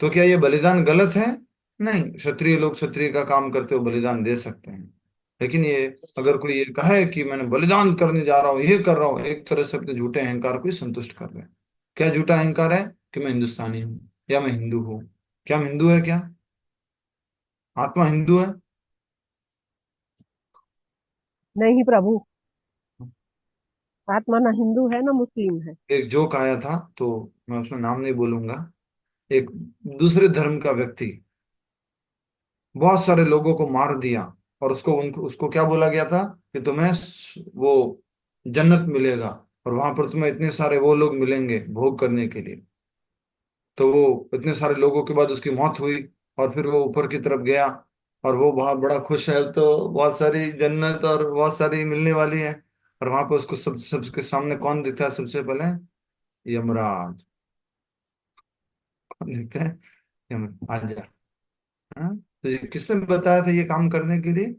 तो क्या ये बलिदान गलत है? नहीं, क्षत्रिय लोग क्षत्रिय का काम करते हुए बलिदान दे सकते हैं। लेकिन ये अगर कोई ये कहे कि मैंने बलिदान करने जा रहा हूं, ये कर रहा हूं, एक तरह से अपने झूठे अहंकार को ही संतुष्ट कर रहे हैं। क्या झूठा अहंकार है? कि मैं हिंदुस्तानी हूं या मैं हिंदू हूं। क्या हम हिंदू है? क्या आत्मा हिंदू है? नहीं प्रभु, आत्मा ना हिंदू है ना मुस्लिम है। एक जोक आया था, तो मैं उसमें नाम नहीं बोलूंगा। एक दूसरे धर्म का व्यक्ति बहुत सारे लोगों को मार दिया, और उसको क्या बोला गया था? कि तुम्हें वो जन्नत मिलेगा, और वहां पर तुम्हें इतने सारे वो लोग मिलेंगे भोग करने के लिए। तो वो इतने सारे लोगों के बाद उसकी मौत हुई, और फिर वो ऊपर की तरफ गया, और वो बहुत बड़ा खुश है, तो बहुत सारी जन्नत और बहुत सारी मिलने वाली है। और वहां पर उसको सबके सामने कौन दिखता है सबसे पहले? यमराज। कौन दिखता है? यमराज, आजा। हाँ? तो ये किसने बताया था ये काम करने के लिए?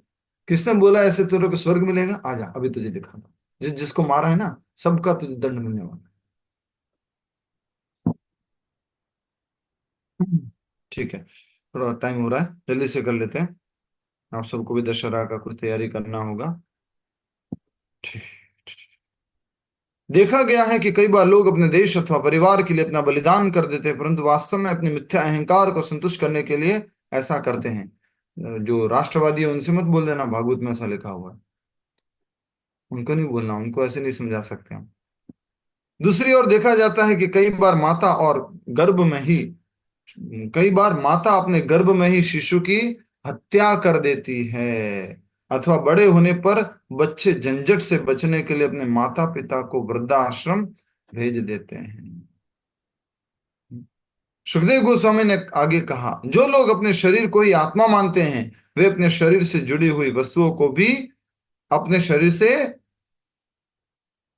किसने बोला ऐसे तेरे को स्वर्ग मिलेगा? आजा, अभी तुझे दिखाता हूं। जिसको मारा है ना, सबका तुझे दंड मिलने वाला है। ठीक है, थोड़ा टाइम हो रहा है, जल्दी से कर लेते हैं। आप सबको भी दशहरा का कुछ तैयारी करना होगा। ठीक। देखा गया है कि कई बार लोग अपने देश अथवा परिवार के लिए अपना बलिदान कर देते हैं, परंतु वास्तव में अपने मिथ्या अहंकार को संतुष्ट करने के लिए ऐसा करते हैं। जो राष्ट्रवादी है उनसे मत बोल देना भागवत में ऐसा लिखा हुआ है, उनको नहीं बोलना, उनको ऐसे नहीं समझा सकते हम। दूसरी ओर देखा जाता है कि कई बार माता अपने गर्भ में ही शिशु की हत्या कर देती है, अथवा बड़े होने पर बच्चे झंझट से बचने के लिए अपने माता पिता को वृद्धाश्रम भेज देते हैं। सुखदेव गोस्वामी ने आगे कहा, जो लोग अपने शरीर को ही आत्मा मानते हैं वे अपने शरीर से जुड़ी हुई वस्तुओं को भी अपने शरीर से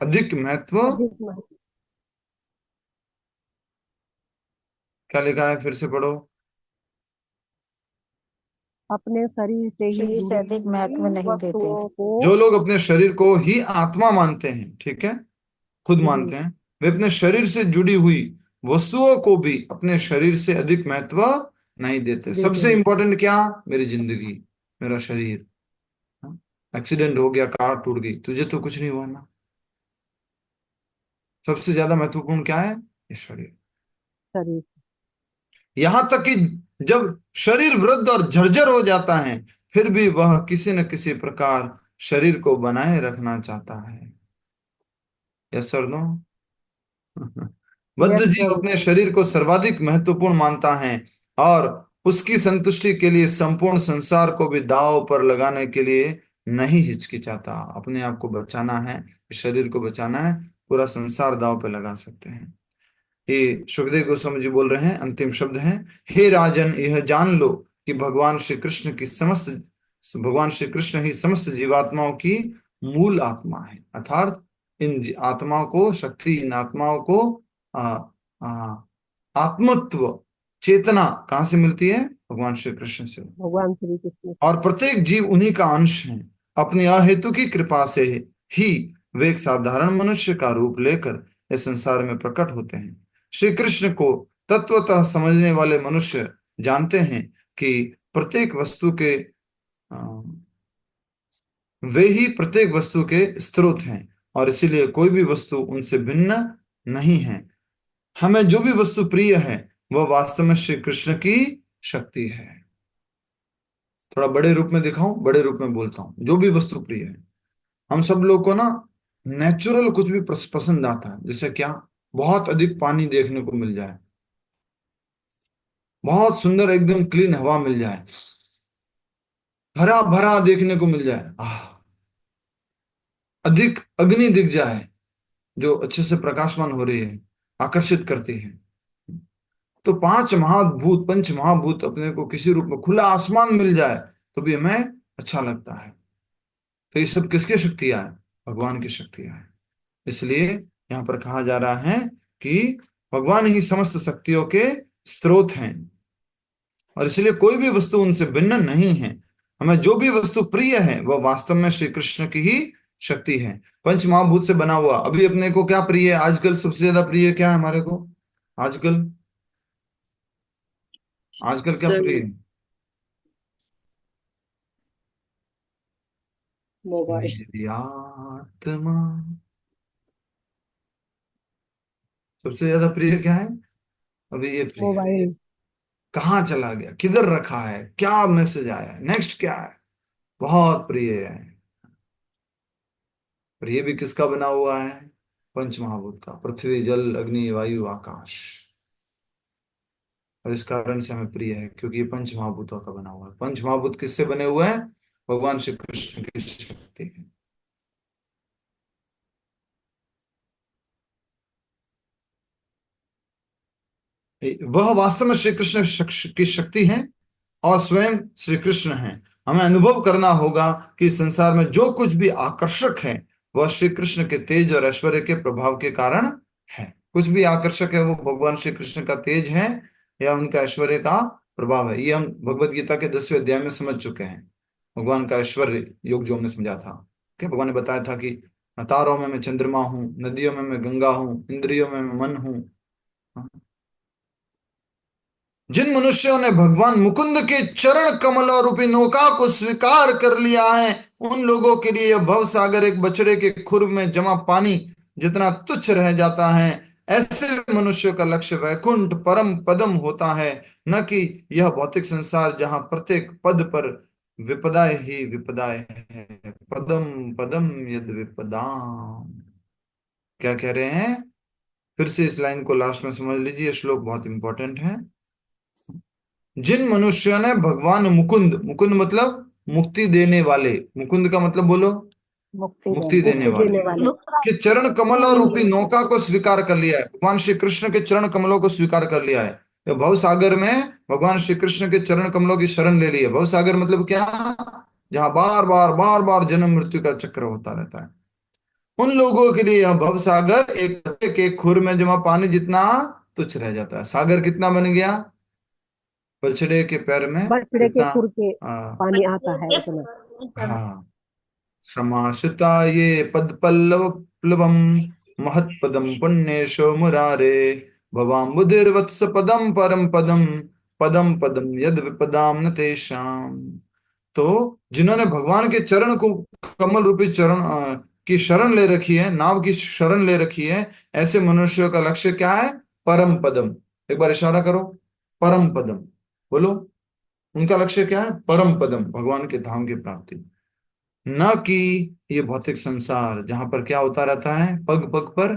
अधिक महत्व, क्या लिखा है फिर से पढ़ो, अपने शरीर से ही शरीर से जुड़ी अधिक महत्व नहीं देते। वस्तुओं को जो लोग अपने शरीर को ही आत्मा मानते हैं, ठीक है, खुद मानते हैं, वे अपने शरीर से जुड़ी हुई वस्तुओं को भी अपने शरीर से अधिक महत्व नहीं देते। सबसे इंपॉर्टेंट क्या? मेरी जिंदगी, मेरा शरीर। एक्सीडेंट हो गया, कार टूट गई, तुझे तो कुछ नहीं हुआ ना। सबसे ज्यादा महत्वपूर्ण क्या है? ये शरीर। यहां तक कि जब शरीर वृद्ध और जर्जर हो जाता है फिर भी वह किसी न किसी प्रकार शरीर को बनाए रखना चाहता है। Yes sir, no? बद्ध जीव अपने शरीर को सर्वाधिक महत्वपूर्ण मानता है और उसकी संतुष्टि के लिए संपूर्ण संसार को भी दांव पर लगाने के लिए नहीं हिचकिचाता। अपने आप को बचाना है, शरीर को बचाना है, पूरा संसार दांव पर लगा सकते हैं। ये सुखदेव गोस्वामी जी बोल रहे हैं, अंतिम शब्द हैं, हे राजन, यह जान लो कि भगवान श्री कृष्ण ही समस्त जीवात्माओं की मूल आत्मा है। अर्थात इन आत्माओं को शक्ति, इन आत्माओं को आत्मत्व, चेतना कहां से मिलती है? भगवान श्री कृष्ण से। भगवान श्री कृष्ण। और प्रत्येक जीव उन्हीं का अंश है। अपनी अहेतु की कृपा से ही वे एक साधारण मनुष्य का रूप लेकर इस संसार में प्रकट होते हैं। श्री कृष्ण को तत्वतः समझने वाले मनुष्य जानते हैं कि वे ही प्रत्येक वस्तु के स्रोत हैं और इसीलिए कोई भी वस्तु उनसे भिन्न नहीं है। हमें जो भी वस्तु प्रिय है वह वास्तव में श्री कृष्ण की शक्ति है। थोड़ा बड़े रूप में दिखाऊं, बड़े रूप में बोलता हूं, जो भी वस्तु प्रिय है। हम सब लोग को ना नेचुरल कुछ भी पसंद आता है, जैसे क्या? बहुत अधिक पानी देखने को मिल जाए, बहुत सुंदर एकदम क्लीन हवा मिल जाए, हरा भरा देखने को मिल जाए, अधिक अग्नि दिख जाए जो अच्छे से प्रकाशमान हो रही है, आकर्षित करती है। तो पंच महाभूत अपने को किसी रूप में, खुला आसमान मिल जाए तो भी हमें अच्छा लगता है। तो ये सब किसकी शक्तियां है? भगवान की शक्तियां है। इसलिए यहां पर कहा जा रहा है कि भगवान ही समस्त शक्तियों के स्रोत हैं और इसलिए कोई भी वस्तु उनसे भिन्न नहीं है। हमें जो भी वस्तु प्रिय है वह वास्तव में श्री कृष्ण की ही शक्ति है। पंच महाभूत से बना हुआ। अभी अपने को क्या प्रिय है आजकल? सबसे ज्यादा प्रिय क्या है हमारे को आजकल? क्या प्रिय है? मोबाइल। आत्मा सबसे ज्यादा प्रिय क्या है? अभी ये प्रिय मोबाइल कहाँ चला गया, किधर रखा है, क्या मैसेज आया है, नेक्स्ट क्या है, बहुत प्रिय है। पर ये भी किसका बना हुआ है? पंच महाभूत का, पृथ्वी, जल, अग्नि, वायु, आकाश। और इस कारण से हमें प्रिय है क्योंकि ये पंच महाभूतों का बना हुआ है। पंच महाभूत किससे बने हुए हैं? भगवान श्री कृष्ण की शक्ति है। वह वास्तव में श्री कृष्ण की शक्ति है और स्वयं श्री कृष्ण है। हमें अनुभव करना होगा कि संसार में जो कुछ भी आकर्षक है वह श्री कृष्ण के तेज और ऐश्वर्य के प्रभाव के कारण है। कुछ भी आकर्षक है वो भगवान श्री कृष्ण का तेज है या उनका ऐश्वर्य का प्रभाव है। ये हम भगवत गीता के 10वें अध्याय में समझ चुके हैं। भगवान का ऐश्वर्य योग जो हमने समझा था कि भगवान ने बताया था कि तारों में मैं चंद्रमा हूं, नदियों में मैं गंगा हूं, इंद्रियों में मैं मन हूं। जिन मनुष्यों ने भगवान मुकुंद के चरण कमल रूपी नौका को स्वीकार कर लिया है उन लोगों के लिए यह भव सागर एक बछड़े के खुर में जमा पानी जितना तुच्छ रह जाता है। ऐसे मनुष्य का लक्ष्य वैकुंठ परम पदम होता है, न कि यह भौतिक संसार जहां प्रत्येक पद पर विपदाएं ही विपदाएं है। पदम पदम यद विपदाम। क्या कह रहे हैं? फिर से इस लाइन को लास्ट में समझ लीजिए, ये श्लोक बहुत इंपॉर्टेंट है। जिन मनुष्यों ने भगवान मुकुंद, मुकुंद मतलब मुक्ति देने वाले, मुकुंद का मतलब बोलो, मुक्ति देने वाले के चरण कमल रूपी नौका को स्वीकार कर लिया है। भगवान श्री कृष्ण के चरण कमलों को स्वीकार कर लिया है। तो भव सागर में भगवान श्री कृष्ण के चरण कमलों की शरण ले ली है। भव सागर मतलब क्या? जहां बार बार जन्म मृत्यु का चक्र होता रहता है। उन लोगों के लिए यह भव सागर एक खुर में जमा पानी जितना तुच्छ रह जाता है। सागर कितना बन गया? बछड़े के पैर में बछड़े के जितना खुर के हाँ पानी आता है उतना। हाँ। समाश्रिता ये पद पल्लव प्लवम महत्पदम पुण्येशो मुरारे भवाम्बुधिर्वत्स पदम परम पदम पदम पदम यद विपदाम न तेषाम। तो जिन्होंने भगवान के चरण को, कमल रूपी चरण की शरण ले रखी है, नाव की शरण ले रखी है, ऐसे मनुष्यों का लक्ष्य क्या है? परम पदम। एक बार इशारा करो, परम पदम बोलो। उनका लक्ष्य क्या है? परम पदम, भगवान के धाम की प्राप्ति। न कि ये भौतिक संसार जहां पर क्या होता रहता है? पग पग पर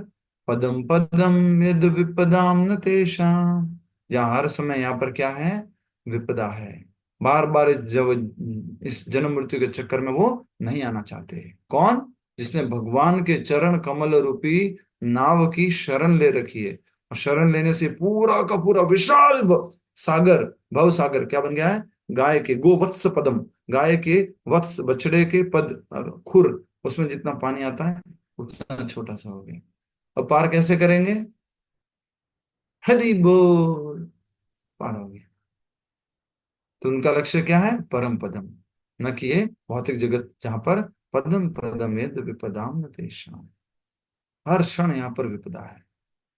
पदम पदम यद विपदाम न तेषाम। जहां हर समय यहाँ पर क्या है? विपदा है। बार बार जब इस जन्म मृत्यु के चक्कर में वो नहीं आना चाहते। कौन? जिसने भगवान के चरण कमल रूपी नाव की शरण ले रखी है। और शरण लेने से पूरा का पूरा विशाल सागर, भव सागर क्या बन गया है? गाय के गोवत्स पदम, गाय के वत्स, बछड़े के पद खुर, उसमें जितना पानी आता है उतना छोटा सा हो गया। अब पार कैसे करेंगे? हरि बोल, पार हो गया। तो उनका लक्ष्य क्या है? परम पदम, न कि ये भौतिक जगत जहां पर पदम पदम यद विपदाम न तेषाम। हर क्षण यहाँ पर विपदा है।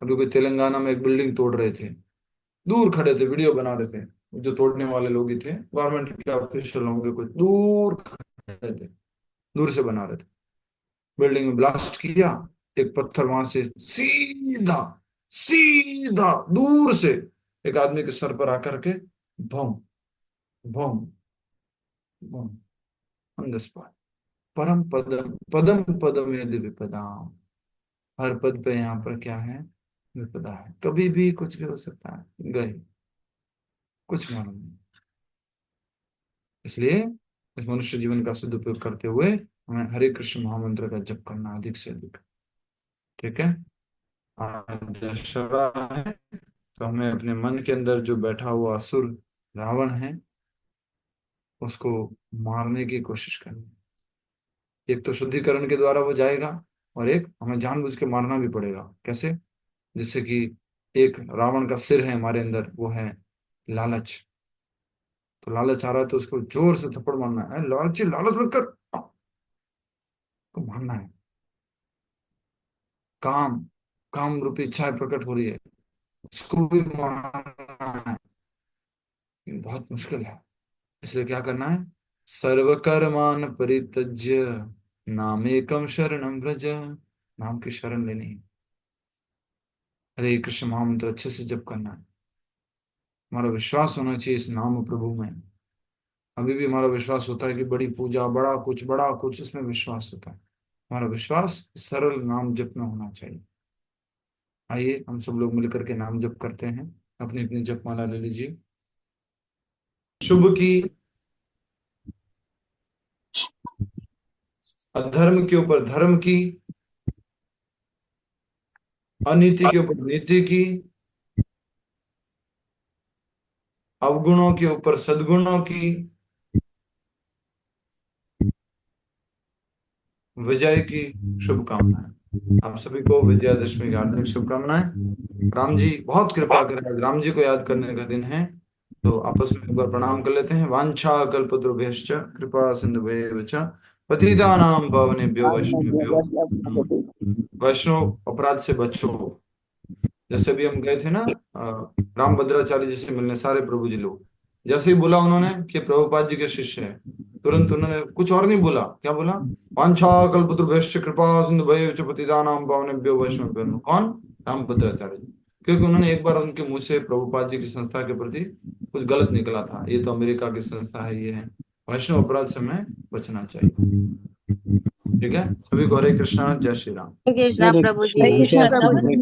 अभी कोई तेलंगाना में एक बिल्डिंग तोड़ रहे थे, दूर खड़े थे, वीडियो बना रहे थे। जो तोड़ने वाले लोग ही थे, गवर्नमेंट के ऑफिशियल होंगे, कुछ दूर खड़े थे, दूर से बना रहे थे। बिल्डिंग में ब्लास्ट किया, एक पत्थर वहां से सीधा सीधा दूर से एक आदमी के सर पर आकर के भम भम भम, ऑन द स्पॉट। परम पदम पदम पदम यदि विपदाम। हर पद पे यहाँ पर क्या है? विपदा है। कभी भी कुछ भी हो सकता है, गए, कुछ मालूम नहीं। इसलिए इस मनुष्य जीवन का सदुपयोग करते हुए हमें हरे कृष्ण महामंत्र का जप करना अधिक से अधिक। ठीक है? आज दशहरा है, तो हमें अपने मन के अंदर जो बैठा हुआ असुर रावण है उसको मारने की कोशिश करनी। एक तो शुद्धिकरण के द्वारा वो जाएगा, और एक हमें जानबूझ के मारना भी पड़ेगा। कैसे? जिससे कि एक रावण का सिर है हमारे अंदर, वो है लालच। तो लालच आ रहा है तो उसको जोर से थप्पड़ मारना है। लालची, लालच मत कर, को मारना है। काम, काम रूपी इच्छाएं प्रकट हो रही है, उसको भी मारना है। ये बहुत मुश्किल है। इसलिए क्या करना है? सर्वकर्मान परित्यज्य नामेकम शरणम व्रज। नाम की शरण लेनी है। हरे कृष्ण महामंत्र अच्छे से जप करना है। हमारा विश्वास होना चाहिए इस नाम प्रभु में। अभी भी हमारा विश्वास होता है कि बड़ी पूजा, बड़ा कुछ इसमें विश्वास होता है। हमारा विश्वास सरल नाम जप में होना चाहिए। आइए हम सब लोग मिलकर के नाम जप करते हैं। अपनी अपनी जप माला ले लीजिए। शुभ की, अधर्म के ऊपर धर्म की, अनीति के ऊपर नीति की, अवगुणों के ऊपर सद्गुणों की, विजय की शुभकामनाएं। आप सभी को विजयादशमी की हार्दिक शुभकामनाएं। राम जी बहुत कृपा करें, आज राम जी को याद करने का दिन है, तो आपस में एक बार प्रणाम कर लेते हैं। वांछा कल्पतरुभ्यश्च कृपा सिंधुभ्येव च पतितानां पावनेभ्यो वैष्णवेभ्यो नमः। वैष्णव अपराध से बचो। जैसे भी हम गए थे ना राम भद्राचार्य जी से मिलने, सारे प्रभु जी लोग, जैसे ही बोला उन्होंने कि प्रभुपाद जी के शिष्य है, तुरंत उन्होंने कुछ और नहीं बोला, क्या बोला? वांछा कल्पतरुभ्यश्च कृपा सिंधुभ्यो च पतितानां पावनेभ्यो वैष्णवेभ्यो। कौन? रामभद्राचार्य जी। क्योंकि उन्होंने एक बार उनके मुंह से प्रभुपाद जी की संस्था के प्रति कुछ गलत निकला था, ये तो अमेरिका की संस्था है, ये है, वैष्णव अपराध से हमें बचना चाहिए। ठीक है, सभी को हरे कृष्णा, जय श्री राम। कृष्णा प्रभु हरे जी। कृष्णा प्रभु जी।